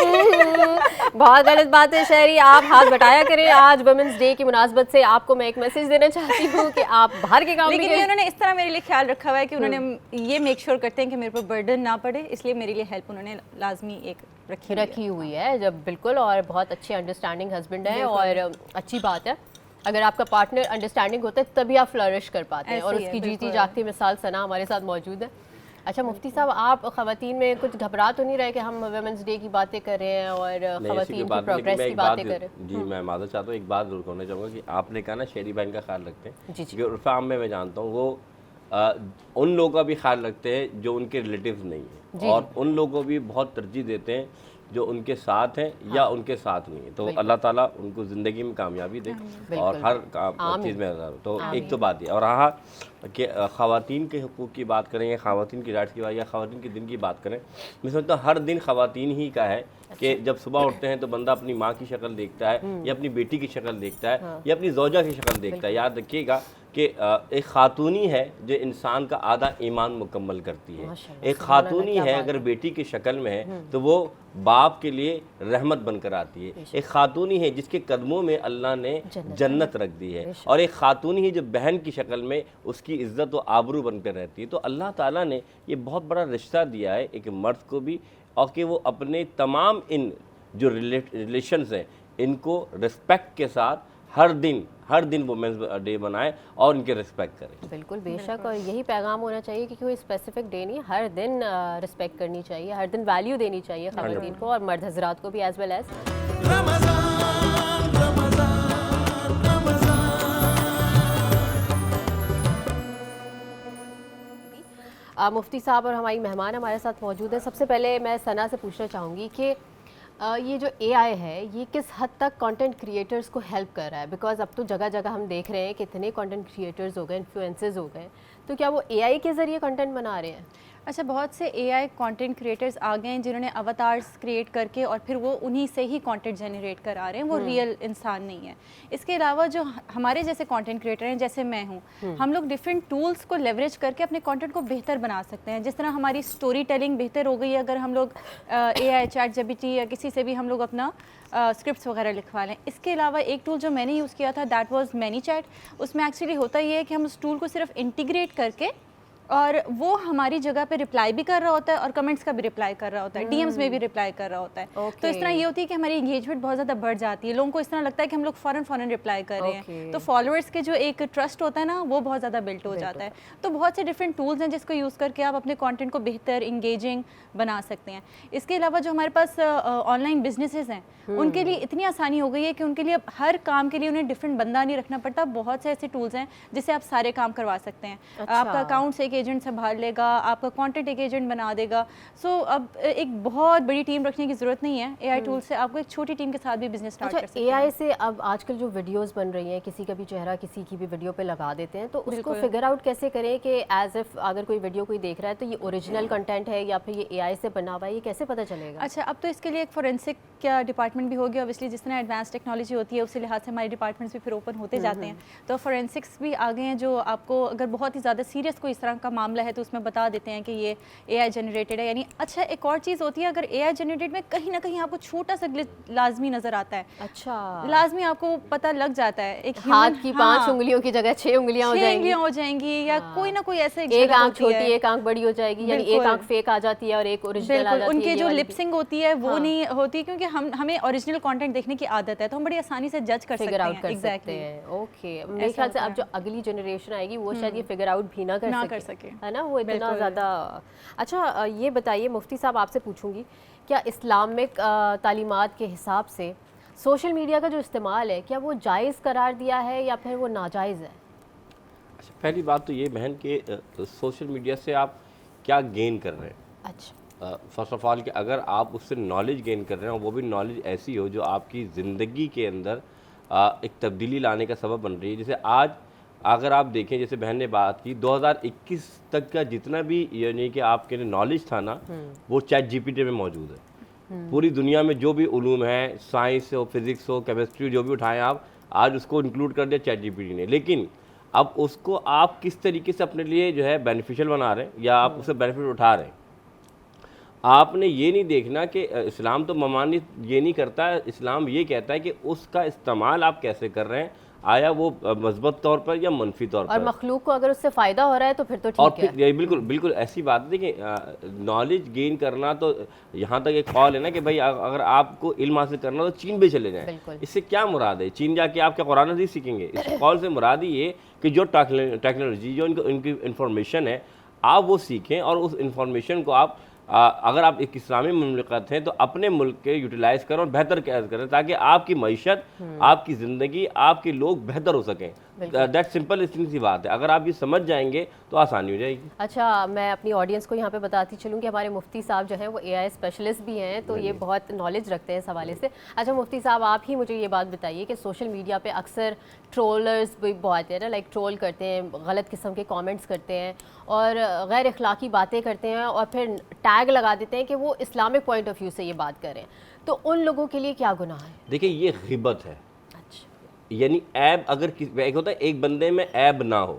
بہت غلط بات ہے شہری، آپ ہاتھ بٹایا کریں. آج ویمنس ڈے کی مناسبت سے آپ کو میں ایک میسج دینا چاہتی ہوں کہ آپ باہر کے کام، لیکن انہوں نے اس طرح میرے لیے خیال رکھا ہوا ہے کہ انہوں نے یہ میک شیور کرتے ہیں کہ میرے پر برڈن نہ پڑے، اس لیے میرے لیے ہیلپ انہوں نے لازمی ایک رکھی ہوئی ہے. جب بالکل، اور بہت اچھے انڈرسٹینڈنگ ہسبینڈ ہیں، اور اچھی بات ہے اگر آپ کا پارٹنر انڈرسٹینڈنگ ہوتا ہے تبھی آپ فلرش کر پاتے ہیں، اور اس کی جیتی جاگتی مثال ثنا ہمارے ساتھ موجود ہے. اچھا مفتی صاحب، آپ خواتین میں کچھ گھبرا تو نہیں رہے کہ ہم ویمنس ڈے کی باتیں کر رہے ہیں اور خواتین کی پروگریس کی باتیں کر رہے ہیں؟ جی میں معذرت چاہتا ہوں، ایک بات ضرور کرنا چاہوں گا کہ آپ نے کہا نا شہری بہن کا خیال رکھتے ہیں، جو عرف عام میں جانتا ہوں وہ ان لوگوں کا بھی خیال رکھتے ہیں جو ان کے ریلیٹیوز نہیں ہیں، اور ان لوگوں کو بھی بہت ترجیح دیتے ہیں جو ان کے ساتھ ہیں یا ان کے ساتھ نہیں ہیں. تو اللہ تعالیٰ ان کو زندگی میں کامیابی دے اور ہر چیز میں. تو ایک تو بات یہ، اور رہا کہ خواتین کے حقوق کی بات کریں یا خواتین کی رائٹس کی بات یا خواتین کے دن کی بات کریں، میں سمجھتا ہوں ہر دن خواتین ہی کا ہے کہ جب صبح اٹھتے ہیں تو بندہ اپنی ماں کی شکل دیکھتا ہے یا اپنی بیٹی کی شکل دیکھتا ہے یا اپنی زوجہ کی شکل دیکھتا ہے. یاد رکھیے گا کہ ایک خاتونی ہے جو انسان کا آدھا ایمان مکمل کرتی ہے. ایک خاتونی ہے اگر بیٹی کی شکل میں ہے تو وہ باپ کے لیے رحمت بن کر آتی ہے. ایک خاتونی ہے جس کے قدموں میں اللہ نے جنت رکھ دی ہے، اور ایک خاتونی ہے جو بہن کی شکل میں اس کی عزت و آبرو بن کر رہتی ہے. تو اللہ تعالیٰ نے یہ بہت بڑا رشتہ دیا ہے ایک مرد کو بھی، اور کہ وہ اپنے تمام ان جو ریلیشنز ہیں ان کو رسپیکٹ کے ساتھ ہر دن وومنس ڈے بنائے اور ان کے رسپیکٹ کریں. بالکل بے شک، اور یہی پیغام ہونا چاہیے کہ کوئی اسپیسیفک ڈے نہیں، ہر دن رسپیکٹ کرنی چاہیے، ہر دن ویلیو دینی چاہیے خواتین کو اور مرد حضرات کو بھی ایز ویل ایز. مفتی صاحب اور ہماری مہمان ہمارے ساتھ موجود ہیں. سب سے پہلے میں ثنا سے پوچھنا چاہوں گی کہ یہ جو اے آئی ہے یہ کس حد تک کانٹینٹ کریٹرز کو ہیلپ کر رہا ہے؟ بیکاز اب تو جگہ جگہ ہم دیکھ رہے ہیں کہ اتنے کانٹینٹ کریٹرز ہو گئے، انفلوئنسرز ہو گئے، تو کیا وہ اے آئی کے ذریعے کنٹینٹ بنا رہے ہیں؟ اچھا، بہت سے اے آئی کانٹینٹ کریٹرز آ گئے ہیں جنہوں نے اواتارز کریٹ کر کے اور پھر وہ انہی سے ہی کانٹینٹ جنریٹ کرا رہے ہیں، وہ ریئل انسان نہیں ہے. اس کے علاوہ جو ہمارے جیسے کانٹینٹ کریٹر ہیں، جیسے میں ہوں، ہم لوگ ڈفرینٹ ٹولس کو لیوریج کر کے اپنے کانٹینٹ کو بہتر بنا سکتے ہیں. جس طرح ہماری اسٹوری ٹیلنگ بہتر ہو گئی ہے اگر ہم لوگ اے I chat G P T یا کسی سے بھی ہم لوگ اپنا اسکرپٹس وغیرہ لکھوا لیں. اس کے علاوہ ایک ٹول جو میں نے یوز کیا تھا دیٹ واز مینی چیٹ. اس میں ایکچولی ہوتا یہ ہے کہ ہم اس ٹول کو صرف انٹیگریٹ کر کے اور وہ ہماری جگہ پہ رپلائی بھی کر رہا ہوتا ہے اور کمنٹس کا بھی رپلائی کر رہا ہوتا ہے, ڈی ایمز میں بھی رپلائی کر رہا ہوتا ہے. تو اس طرح یہ ہوتی ہے کہ ہماری انگیجمنٹ بہت زیادہ بڑھ جاتی ہے, لوگوں کو اس طرح لگتا ہے کہ ہم لوگ فوراً رپلائی کر رہے ہیں, تو فالوورس کے جو ایک ٹرسٹ ہوتا ہے نا وہ بہت زیادہ بلٹ ہو جاتا ہے. تو بہت سے ڈفرینٹ ٹولز ہیں جس کو یوز کر کے آپ اپنے کانٹینٹ کو بہتر انگیجنگ بنا سکتے ہیں. اس کے علاوہ جو ہمارے پاس آن لائن بزنسز ہیں ان کے لیے اتنی آسانی ہو گئی ہے کہ ان کے لیے اب ہر کام کے لیے انہیں ڈفرینٹ بندہ نہیں رکھنا پڑتا. بہت سے ایسے ٹولز ہیں جس سے آپ سارے کام کروا سکتے ہیں. آپ کا اکاؤنٹس ایک ایجنٹ سنبھال لے گا, آپ کا کانٹینٹ ایک ایجنٹ بنا دے گا. سو اب ایک بہت بڑی ٹیم رکھنے کی ضرورت نہیں ہے. اے آئی ٹول سے آپ کو ایک چھوٹی ٹیم کے ساتھ بھی بزنس اسٹارٹ کر سکتے ہیں. اے آئی سے اب آج کل جو ویڈیوز بن رہی ہیں, کسی کا بھی چہرہ کسی کی بھی ویڈیو پہ لگا دیتے ہیں, تو اس کو فگر آؤٹ کیسے کریں کہ ایز اف اگر کوئی ویڈیو کوئی دیکھ رہا ہے تو یہ اوریجنل کنٹینٹ ہے یا پھر یہ اے آئی سے بنا ہوا ہے, یہ کیسے پتہ چلے گا؟ اچھا, اب تو اس کے لیے ایک فورینسک کا ڈپارٹمنٹ بھی ہو گیا. اوبیسلی جس طرح ایڈوانس ٹیکنالوجی ہوتی ہے اسی لحاظ سے ہمارے ڈپارٹمنٹس بھی پھر اوپن ہوتے جاتے ہیں. تو فورینسکس بھی آ گئے ہیں جو آپ کو اگر بہت ہی زیادہ سیریس کوئی اس طرح کا معاملہ ہے تو اس میں بتا دیتے ہیں کہ یہ اے آئی جنریٹڈ ہے. یعنی اچھا ایک اور چیز ہوتی ہے, اگر اے آئی جنریٹڈ میں کہیں نہ کہیں آپ کو چھوٹا سا گلچ لازمی نظر آتا ہے, اچھا لازمی آپ کو پتہ لگ جاتا ہے. ایک ہاتھ کی 5 انگلیوں کی جگہ 6 انگلیاں ہو جائیں گی یا کوئی نہ کوئی ایسے ایک آنکھ چھوٹی ایک آنکھ بڑی ہو جائے گی, یعنی ایک آنکھ فیک آ جاتی ہے اور ایک اوریجنل آ جاتی ہے. ان کے جو لپسنگ ہوتی ہے وہ نہیں ہوتی کیونکہ ہمیں اوریجنل کانٹینٹ دیکھنے کی عادت ہے, تو ہم بڑی آسانی سے جج کر فگر آؤٹ سکتے کر سکتے ہیں. اوکے, میرے خیال سے اب جو اگلی جنریشن آئے گی وہ شاید یہ فگر آؤٹ بھی نہ کر سکے, ہے نا, وہ اتنا زیادہ. اچھا یہ بتائیے مفتی صاحب, آپ سے پوچھوں گی, کیا اسلامک تعلیمات کے حساب سے سوشل میڈیا کا جو استعمال ہے کیا وہ جائز قرار دیا ہے یا پھر وہ ناجائز ہے؟ پہلی بات تو یہ بہن کہ سوشل میڈیا سے آپ کیا گین کر رہے ہیں. اچھا, فرسٹ آف آل کہ اگر آپ اس سے نالج گین کر رہے ہیں, وہ بھی نالج ایسی ہو جو آپ کی زندگی کے اندر ایک تبدیلی لانے کا سبب بن رہی ہے. جیسے آج اگر آپ دیکھیں, جیسے بہن نے بات کی 2021 تک کا جتنا بھی یعنی کہ آپ کے نالج تھا نا, وہ چیٹ جی پی ٹی میں موجود ہے. پوری دنیا میں جو بھی علوم ہیں, سائنس ہو, فزکس ہو, کیمسٹری, جو بھی اٹھائیں آپ, آج اس کو انکلوڈ کر دیا چیٹ جی پی ٹی نے. لیکن اب اس کو آپ کس طریقے سے اپنے لیے جو ہے بینیفیشل بنا رہے ہیں یا آپ اسے بینیفٹ اٹھا رہے ہیں. آپ نے یہ نہیں دیکھنا کہ اسلام تو ممانعت یہ نہیں کرتا, اسلام یہ کہتا ہے کہ اس کا استعمال آپ کیسے کر رہے ہیں, آیا وہ مثبت طور پر یا منفی طور پر, اور مخلوق کو اگر اس سے فائدہ ہو رہا ہے تو پھر تو ٹھیک ہے. اور بالکل ایسی بات ہے کہ نالج گین کرنا, تو یہاں تک ایک قول ہے نا کہ بھائی اگر آپ کو علم حاصل کرنا تو چین بھی چلے جائیں. اس سے کیا مراد ہے, چین جا کے آپ کیا قرآن حدیث سیکھیں گے؟ اس قول سے مراد یہ کہ جو ٹیکنالوجی, جو ان کی انفارمیشن ہے, آپ وہ سیکھیں اور اس انفارمیشن کو آپ اگر آپ ایک اسلامی مملکت ہیں تو اپنے ملک کے یوٹیلائز کریں اور بہتر کریں, تاکہ آپ کی معیشت, آپ کی زندگی, آپ کے لوگ بہتر ہو سکیں. دیٹ سمپل, اتنی سی بات ہے. اگر آپ یہ سمجھ جائیں گے تو آسانی ہو جائے گی. اچھا, میں اپنی آڈینس کو یہاں پہ بتاتی چلوں کہ ہمارے مفتی صاحب جو ہیں وہ اے آئی اسپیشلسٹ بھی ہیں, تو یہ بہت نالج رکھتے ہیں اس حوالے سے. اچھا مفتی صاحب, آپ ہی مجھے یہ بات بتائیے کہ سوشل میڈیا پہ اکثر ٹرولرز بھی بہت ہیں نا, لائک ٹرول کرتے ہیں, غلط قسم کے کامنٹس کرتے ہیں اور غیر اخلاقی باتیں کرتے ہیں, اور پھر ٹیگ لگا دیتے ہیں کہ وہ اسلامک پوائنٹ آف ویو سے یہ بات کریں, تو ان لوگوں کے لیے کیا گناہ ہے؟ دیکھیں, یہ غیبت ہے. یعنی عیب اگر ایک ہوتا ہے ایک بندے میں عیب نہ ہو,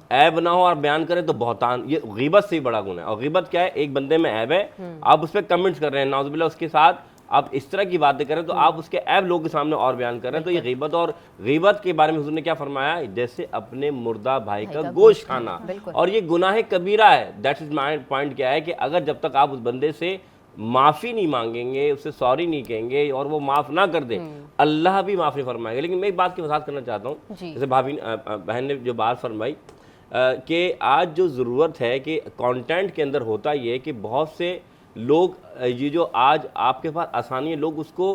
عیب نہ ہو اور بیان کرے تو بہتان, یہ غیبت سے ہی بڑا گناہ ہے. اور غیبت کیا ہے, ایک بندے میں عیب ہے, آپ اس پہ کمنٹس کر رہے ہیں, نعوذ باللہ اس کے ساتھ آپ اس طرح کی باتیں کریں تو آپ اس کے عیب لوگوں کے سامنے اور بیان کر رہے ہیں, تو یہ غیبت. اور غیبت کے بارے میں حضور نے کیا فرمایا, جیسے اپنے مردہ بھائی کا گوشت کھانا, اور یہ گناہ کبیرہ ہے. That is my point. کیا ہے کہ اگر جب تک آپ اس بندے سے معافی نہیں مانگیں گے, اسے سوری نہیں کہیں گے اور وہ معاف نہ کر دیں, اللہ بھی معاف نہیں فرمائے گا. لیکن میں ایک بات کی وضاحت کرنا چاہتا ہوں, جیسے بہن نے جو بات فرمائی کہ آج جو ضرورت ہے کہ کانٹینٹ کے اندر ہوتا یہ ہے کہ بہت سے لوگ, یہ جو آج آپ کے پاس آسانی ہے, لوگ اس کو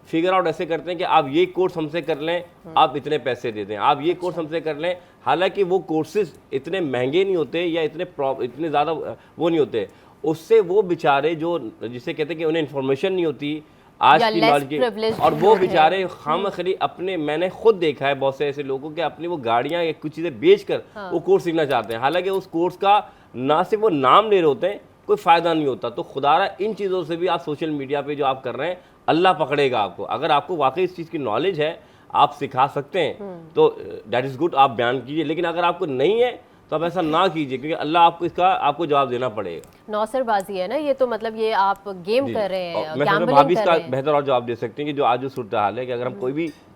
فگر آؤٹ ایسے کرتے ہیں کہ آپ یہ کورس ہم سے کر لیں, آپ اتنے پیسے دے دیں, آپ یہ کورس ہم سے کر لیں. حالانکہ وہ کورسز اتنے مہنگے نہیں ہوتے یا اتنے زیادہ وہ نہیں ہوتے. اس سے وہ بیچارے جو جسے کہتے ہیں کہ انہیں انفارمیشن نہیں ہوتی آج کی نالج کی, اور وہ بیچارے خامخری اپنے, میں نے خود دیکھا ہے بہت سے ایسے لوگوں کے اپنی وہ گاڑیاں یا کچھ چیزیں بیچ کر وہ کورس سیکھنا چاہتے ہیں, حالانکہ اس کورس کا نہ صرف وہ نام لے رہے ہوتے ہیں, کوئی فائدہ نہیں ہوتا. تو خدارہ ان چیزوں سے بھی آپ سوشل میڈیا پہ جو آپ کر رہے ہیں, اللہ پکڑے گا آپ کو. اگر آپ کو واقعی اس چیز کی نالج ہے, آپ سکھا سکتے ہیں تو دیٹ از گڈ, آپ بیان کیجئے. لیکن اگر آپ کو نہیں ہے تو آپ ایسا نہ کیجئے, کیونکہ اللہ آپ کو اس کا آپ کو جواب دینا پڑے گا. نوسر بازی ہے نا یہ, تو مطلب یہ آپ گیم کر رہے ہیں, میں بھابھی اس کا بہتر اور جواب دے سکتے ہیں کہ جو آج جو صورتحال ہے کہ اگر ہم کوئی بھی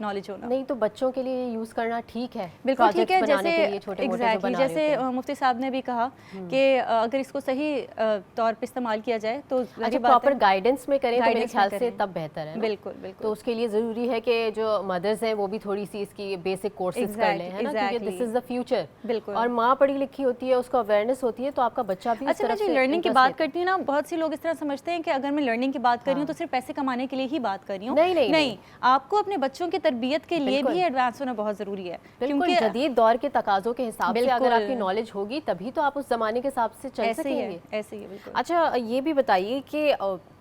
نالج ہونا. نہیں تو بچوں کے لیے یوز کرنا ٹھیک ہے, بالکل ٹھیک ہے, جیسے جیسے مفتی صاحب نے بھی کہا کہ اگر اس کو صحیح طور پہ استعمال کیا جائے تو پراپر گائیڈنس میں کریں تو میرے خیال سے تب بہتر ہے. بالکل بالکل. تو اس کے لیے ضروری ہے کہ جو مدرز ہیں وہ بھی تھوڑی سی اس کی بیسک کورسز کر لیں, ہے نا, کیونکہ دس از دا فیوچر. بالکل. اور ماں پڑھی لکھی ہوتی ہے, اس کو اویئرنیس ہوتی ہے, تو آپ کا بچہ بھی. اچھا میں جو لرننگ کی بات کرتی ہوں نا, بہت سی لوگ اس طرح سمجھتے ہیں کہ اگر میں لرننگ کی بات کر رہی ہوں تو صرف پیسے کمانے کے لیے ہی بات کر رہی ہوں. نہیں, آپ کو اپنے بچوں کی تربیت کے لیے بھی ایڈوانس ہونا بہت ضروری ہے, کیونکہ جدید دور کے تقاضوں کے حساب سے اگر آپ کی نالج ہوگی تبھی تو آپ اس زمانے کے حساب سے چل سکیں گے. ایسے ہی ہے. بالکل. اچھا یہ بھی بتائیے کہ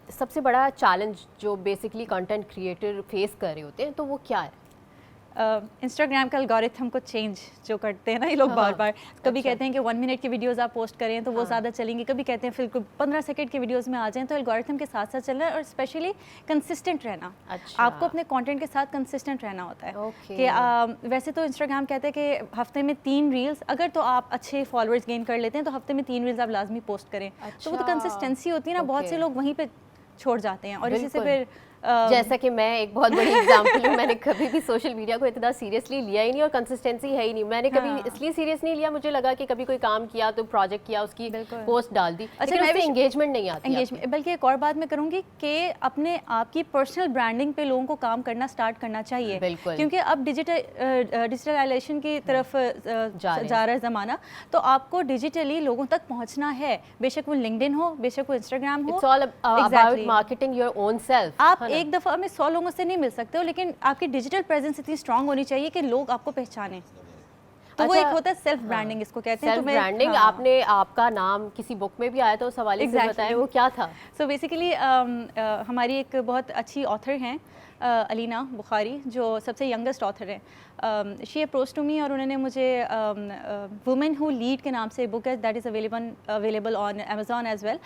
سب سے بڑا چیلنج جو بیسکلی کنٹینٹ کریٹر فیس کر رہے ہوتے ہیں تو وہ کیا ہے؟ انسٹاگرام کا الگورتھم کو چینج جو کرتے ہیں نا یہ لوگ بار بار, کبھی کہتے ہیں کہ 1 منٹ کی ویڈیوز آپ پوسٹ کریں تو وہ زیادہ چلیں گی, کبھی کہتے ہیں پھر 15 سیکنڈ کی ویڈیوز میں آ جائیں. تو الگورتھم کے ساتھ ساتھ چلنا ہے, اور اسپیشلی کنسسٹنٹ رہنا. آپ کو اپنے کانٹینٹ کے ساتھ کنسسٹنٹ رہنا ہوتا ہے. کہ ویسے تو انسٹاگرام کہتے ہیں کہ ہفتے میں 3 ریلز, اگر تو آپ اچھے فالوورز گین کر لیتے ہیں تو ہفتے میں 3 ریلز آپ لازمی پوسٹ کریں. تو وہ تو کنسسٹنسی ہوتی ہے نا, بہت سے لوگ وہیں پہ چھوڑ جاتے ہیں. اور اسی سے پھر جیسا کہ میں ایک بہت بڑی ایگزامپل ہوں, میں نے کبھی بھی سوشل میڈیا کو اتنا سیریسلی لیا ہی نہیں, اور کنسسٹنسی ہے ہی نہیں. میں نے کبھی اس لیے سیریس نہیں لیا, مجھے لگا کہ کبھی کوئی کام کیا تو پروجیکٹ کیا, اس کی پوسٹ ڈال دی, لیکن اس سے انگیجمنٹ نہیں آتی. بلکہ ایک اور بات میں کروں گی کہ اپنے آپ کی پرسنل برانڈنگ پہ لوگوں کو کام کرنا سٹارٹ کرنا چاہیے, کیونکہ اب ڈیجیٹلائزیشن کی طرف جا رہا ہے زمانہ, تو آپ کو ڈیجیٹلی لوگوں تک پہنچنا ہے, بے شک وہ لنکڈن ہو, بے شک وہ Instagram who. It's all about marketing your own self. آپ ایک دفعہ میں 100 لوگوں سے نہیں مل سکتے ہو, لیکن آپ کی ڈیجیٹل پریزنس اتنی اسٹرانگ ہونی چاہیے کہ لوگ آپ کو پہچانیں. تو وہ ایک ہوتا ہے سیلف برانڈنگ, اس کو کہتے ہیں. Self branding. آپ نے آپ کا نام کسی بک میں بھی آیا تھا, اس حوالے سے بتائیں وہ کیا تھا. سو بیسیکلی ہماری ایک بہت اچھی آتھر ہیں علینا بخاری, جو سب سے ینگسٹ آتھر ہیں. شی اپروچ ٹو می, اور انہوں نے مجھے وومن ہو لیڈ کے نام سے بک ہے, that is available on Amazon as well.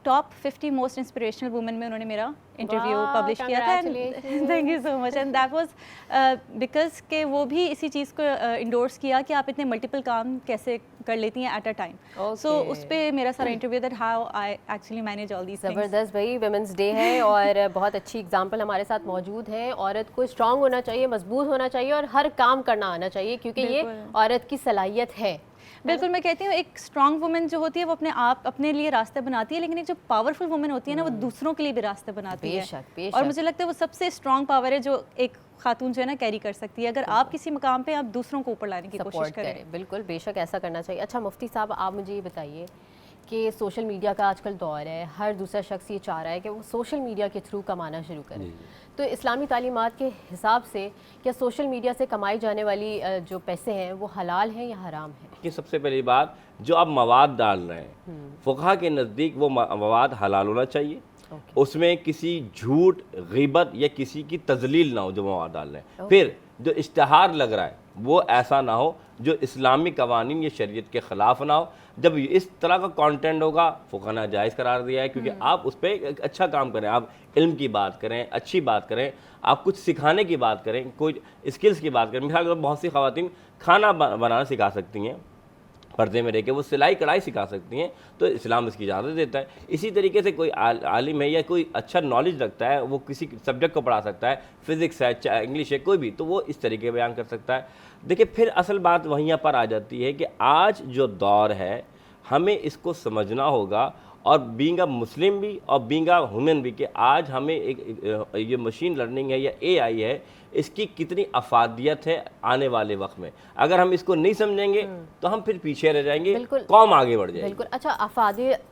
Top 50 most inspirational women میں انہوں نے میرا انٹرویو پبلش کیا تھا. Thank you so much. And that was because کہ وہ بھی اسی چیز کو انڈورس کیا کہ آپ اتنے ملٹیپل کام کیسے کر لیتی ہیں ایٹ اے ٹائم. سو اس پہ میرا سارا interview that how I actually manage all these things. زبردست بھائی, ویمنس ڈے ہے اور بہت اچھی اگزامپل ہمارے ساتھ موجود ہیں. عورت کو اسٹرانگ ہونا چاہیے, مضبوط ہونا چاہیے, اور ہر کام کرنا آنا چاہیے, کیونکہ یہ عورت کی صلاحیت ہے. بالکل, میں کہتی ہوں ایک اسٹرانگ وومن جو ہوتی ہے وہ اپنے لیے راستے بناتی ہے, لیکن ایک جو پاورفل وومن ہوتی ہے نا, وہ دوسروں کے لیے بھی راستے بناتی ہے. اور مجھے لگتا ہے وہ سب سے اسٹرانگ پاور ہے جو ایک خاتون جو ہے نا کیری کر سکتی ہے, اگر آپ کسی مقام پہ آپ دوسروں کو اوپر لانے کی کوشش کریں. بالکل, بے شک ایسا کرنا چاہیے. اچھا مفتی صاحب, آپ مجھے یہ بتائیے کہ سوشل میڈیا کا آج کل دور ہے, ہر دوسرا شخص یہ چاہ رہا ہے کہ وہ سوشل میڈیا کے تھرو کمانا شروع کرے. تو اسلامی تعلیمات کے حساب سے کیا سوشل میڈیا سے کمائی جانے والی جو پیسے ہیں وہ حلال ہیں یا حرام ہیں؟ کہ سب سے پہلی بات, جو آپ مواد ڈال رہے ہیں فقہا کے نزدیک وہ مواد حلال ہونا چاہیے. اس میں کسی جھوٹ, غیبت یا کسی کی تذلیل نہ ہو جو مواد ڈال رہے ہیں. پھر جو اشتہار لگ رہا ہے وہ ایسا نہ ہو جو اسلامی قوانین یا شریعت کے خلاف نہ ہو. جب اس طرح کا کانٹینٹ ہوگا فقہ نے جائز قرار دیا ہے, کیونکہ آپ اس پہ اچھا کام کریں, آپ علم کی بات کریں, اچھی بات کریں, آپ کچھ سکھانے کی بات کریں, کوئی اسکلس کی بات کریں. مثال بہت سی خواتین کھانا بنانا سکھا سکتی ہیں, پردے میں رہ کے وہ سلائی کڑھائی سکھا سکتی ہیں, تو اسلام اس کی اجازت دیتا ہے. اسی طریقے سے کوئی عالم ہے یا کوئی اچھا نالج رکھتا ہے, وہ کسی سبجیکٹ کو پڑھا سکتا ہے, فزکس ہے, انگلش ہے, کوئی بھی, تو وہ اس طریقے بیان کر سکتا ہے. دیکھیں پھر اصل بات وہیں پر آ جاتی ہے کہ آج جو دور ہے ہمیں اس کو سمجھنا ہوگا, اور بینگ اے مسلم بھی اور بینگ اے ہیومن بھی, کہ آج ہمیں یہ مشین لرننگ ہے یا اے آئی ہے, اس کی کتنی افادیت ہے آنے والے وقت میں. اگر ہم اس کو نہیں سمجھیں گے تو ہم پھر پیچھے رہ جائیں گے, قوم آگے بڑھ جائے گی. بالکل. اچھا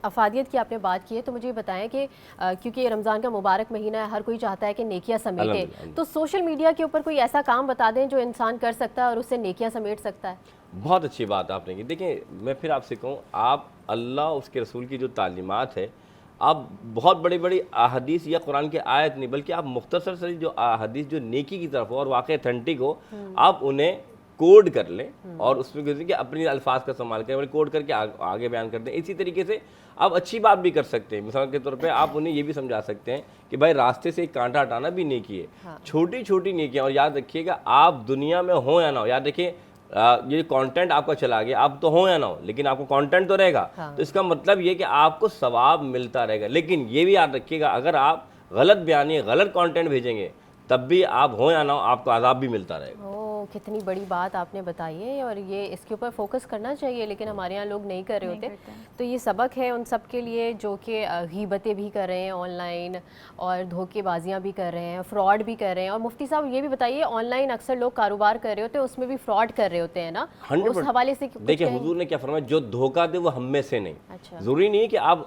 افادیت کی آپ نے بات کی ہے, تو مجھے یہ بتائیں کہ کیونکہ یہ رمضان کا مبارک مہینہ ہے, ہر کوئی چاہتا ہے کہ نیکیاں سمیٹے, تو سوشل میڈیا کے اوپر کوئی ایسا کام بتا دیں جو انسان کر سکتا ہے اور اس سے نیکیاں سمیٹ سکتا ہے. بہت اچھی بات آپ نے کی. دیکھیں میں پھر آپ سے کہوں, آپ اللہ اس کے رسول کی جو تعلیمات ہے, آپ بہت بڑی بڑی احادیث یا قرآن کی آیت نہیں, بلکہ آپ مختصر سے جو احادیث جو نیکی کی طرف ہو اور واقعی اتھینٹک ہو, آپ انہیں کوڈ کر لیں اور اس میں کہ اپنی الفاظ کا استعمال کریں, کوڈ کر کے آگے بیان کر دیں. اسی طریقے سے آپ اچھی بات بھی کر سکتے ہیں. مثال کے طور پہ آپ انہیں یہ بھی سمجھا سکتے ہیں کہ بھائی راستے سے ایک کانٹا ہٹانا بھی نیکی ہے, چھوٹی چھوٹی نیکیاں. اور یاد رکھیے گا, آپ دنیا میں ہوں یا نہ ہو, یاد رکھیے یہ کانٹینٹ آپ کا چلا گیا, آپ تو ہوں یا نہ ہو, لیکن آپ کو کانٹینٹ تو رہے گا. تو اس کا مطلب یہ کہ آپ کو ثواب ملتا رہے گا. لیکن یہ بھی یاد رکھیے گا, اگر آپ غلط بیانی, غلط کانٹینٹ بھیجیں گے تب بھی آپ ہوں یا نہ ہو آپ کو عذاب بھی ملتا رہے گا۔ کتنی بڑی بات آپ نے بتائی ہے، اور یہ اس کے اوپر فوکس کرنا چاہیے، لیکن ہمارے یہاں لوگ نہیں کر رہے ہوتے۔ تو یہ سبق ہے ان سب کے لیے جو کہ غیبتیں بھی کر رہے ہیں آن لائن، اور دھوکے بازیاں بھی کر رہے ہیں، فراڈ بھی کر رہے ہیں۔ اور مفتی صاحب یہ بھی بتائیے، آن لائن اکثر لوگ کاروبار کر رہے ہوتے ہیں، اس میں بھی فراڈ کر رہے ہوتے ہیں نا، اس حوالے سے دیکھیں حضور نے کیا فرمایا، جو دھوکہ دے وہ ہم میں سے نہیں۔ اچھا، ضروری نہیں ہے کہ آپ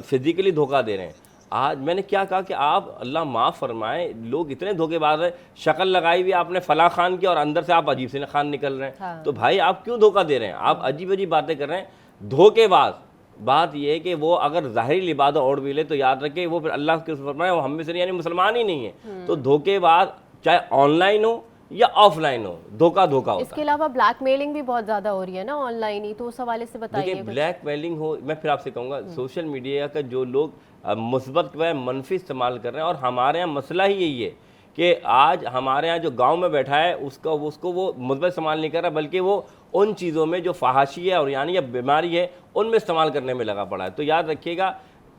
فزیکلی دھوکہ دے رہے ہیں۔ آج میں نے کیا کہا کہ آپ اللہ معاف فرمائے، لوگ اتنے دھوکے باز ہیں، شکل لگائی ہوئی آپ نے فلاں خان کی اور اندر سے آپ عجیب سے خان نکل رہے ہیں۔ تو بھائی آپ کیوں دھوکہ دے رہے ہیں؟ آپ عجیب عجیب باتیں کر رہے ہیں، دھوکے باز۔ بات یہ ہے کہ وہ اگر ظاہری لبادہ اوڑھ بھی لے تو یاد رکھے وہ پھر اللہ کے فرمائے وہ ہم میں سے نہیں، یعنی مسلمان ہی نہیں ہے۔ تو دھوکے باز چاہے آن لائن ہو یا آف لائن ہو، دھوکہ ہوتا ہے۔ اس کے علاوہ بلیک میلنگ بھی بہت زیادہ ہو رہی ہے نا آن لائن ہی، تو اس حوالے سے بتائیے۔ دیکھیں بلیک میلنگ ہو، میں پھر آپ سے کہوں گا سوشل میڈیا کا جو لوگ مثبت کے بجائے منفی استعمال کر رہے ہیں، اور ہمارے یہاں مسئلہ ہی یہی ہے کہ آج ہمارے یہاں جو گاؤں میں بیٹھا ہے اس کو وہ مثبت استعمال نہیں کر رہا، بلکہ وہ ان چیزوں میں جو فحاشی ہے اور یعنی یہ بیماری ہے ان میں استعمال کرنے میں لگا پڑا ہے۔ تو یاد رکھیے گا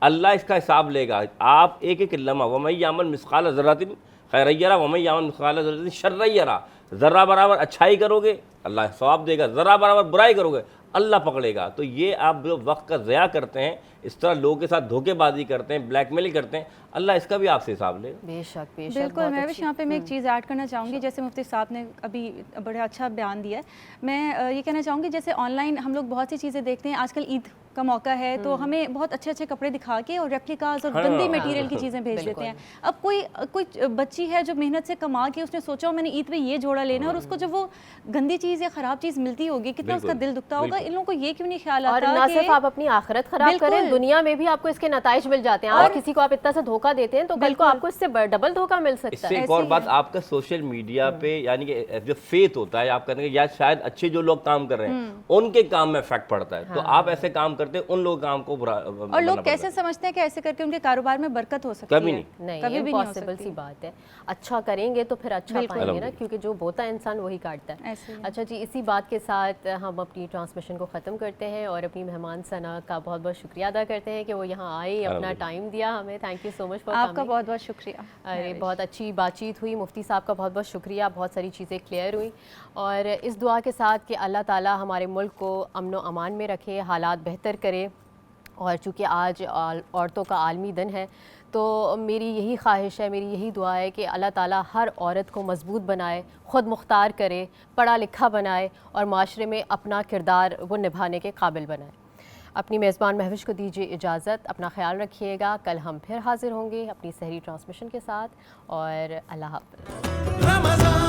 اللہ اس کا حساب لے گا۔ آپ ایک ایک لمحہ وَمَن يَعْمَلْ مِثْقَالَ ذَرَّةٍ خَيْرًا يَرَهُ وَمَن يَعْمَلْ مِثْقَالَ ذَرَّةٍ شَرًّا يَرَهُ۔ ذرہ برابر اچھائی کرو گے اللہ ثواب دے گا، ذرہ برابر برائی کرو گے اللہ پکڑے گا۔ تو یہ آپ جو وقت کا ضیاع کرتے ہیں، اس طرح لوگوں کے ساتھ دھوکے بازی کرتے ہیں، بلیک میل کرتے ہیں، اللہ اس کا بھی آپ سے حساب لے گا۔ بے شک بے شک، بالکل۔ میں بھی یہاں پہ میں ایک چیز ایڈ کرنا چاہوں گی، جیسے مفتی صاحب نے ابھی بڑا اچھا بیان دیا ہے۔ میں یہ کہنا چاہوں گی جیسے آن لائن ہم لوگ بہت سی چیزیں دیکھتے ہیں، آج کل عید کا موقع ہے تو ہمیں بہت اچھے اچھے کپڑے دکھا کے اور ریپلیکاز اور گندی میٹیریل کی چیزیں بھیج دیتے ہیں۔ اب کوئی بچی ہے جو محنت سے کما کے اس نے سوچا میں نے عید پہ یہ جوڑا لینا، اور اس کو جب وہ گندی چیز یا خراب چیز ملتی ہوگی کتنا اس کا دل دکھتا ہوگا۔ ان لوگوں کو یہ کیوں نہیں خیال آتا؟ اور نہ صرف آپ اپنی آخرت خراب کریں، دنیا میں بھی آپ کو اس کے نتائج مل جاتے ہیں۔ آج کسی کو آپ اتنا سے دھوکہ دیتے ہیں تو کل کو آپ کو اس سے ڈبل دھوکہ مل اس سکتا سے ہے۔ ایک اور بات، آپ کا سوشل میڈیا پہ یعنی کہ جو فیتھ ہوتا ہے، آپ کہتے ہیں کہ یا شاید اچھے جو لوگ کام کر رہے ہیں ان کے کام میں افیکٹ پڑتا ہے، تو آپ ایسے کام کرتے ہیں ان لوگوں کے کام کو برا، اور لوگ کیسے سمجھتے ہیں کہ ایسے کر کے ان کے کاروبار میں برکت ہو سکتی ہے؟ کبھی نہیں، نہیں، کبھی بھی نہیں ہو امپاسبل سکتی۔ سی بات ہے۔ اچھا کریں گے تو پھر اچھا پائیں گے نا، کیونکہ جو بوتا ہے انسان وہی کاٹتا ہے۔ اچھا جی، اسی بات کے ساتھ ہم اپنی ٹرانسمیشن کو ختم کرتے ہیں، اور اپنی مہمان ثنا کا بہت بہت شکریہ ادا کرتے ہیں کہ وہ یہاں آئی، اپنا ٹائم دیا ہمیں۔ Thank you so much for coming. آپ کا بہت بہت شکریہ۔ ارے بہت اچھی بات چیت ہوئی، مفتی صاحب کا بہت بہت شکریہ، بہت ساری چیزیں کلیئر ہوئیں، اور اس دعا کے ساتھ کہ اللہ تعالیٰ ہمارے ملک کو امن و امان میں رکھے، حالات بہتر کرے۔ اور چونکہ آج عورتوں کا عالمی دن ہے تو میری یہی خواہش ہے، میری یہی دعا ہے کہ اللہ تعالیٰ ہر عورت کو مضبوط بنائے، خود مختار کرے، پڑھا لکھا بنائے، اور معاشرے میں اپنا کردار وہ نبھانے کے قابل بنائے۔ اپنی میزبان مہوش کو دیجیے اجازت، اپنا خیال رکھیے گا، کل ہم پھر حاضر ہوں گے اپنی سحری ٹرانسمیشن کے ساتھ، اور اللہ حافظ۔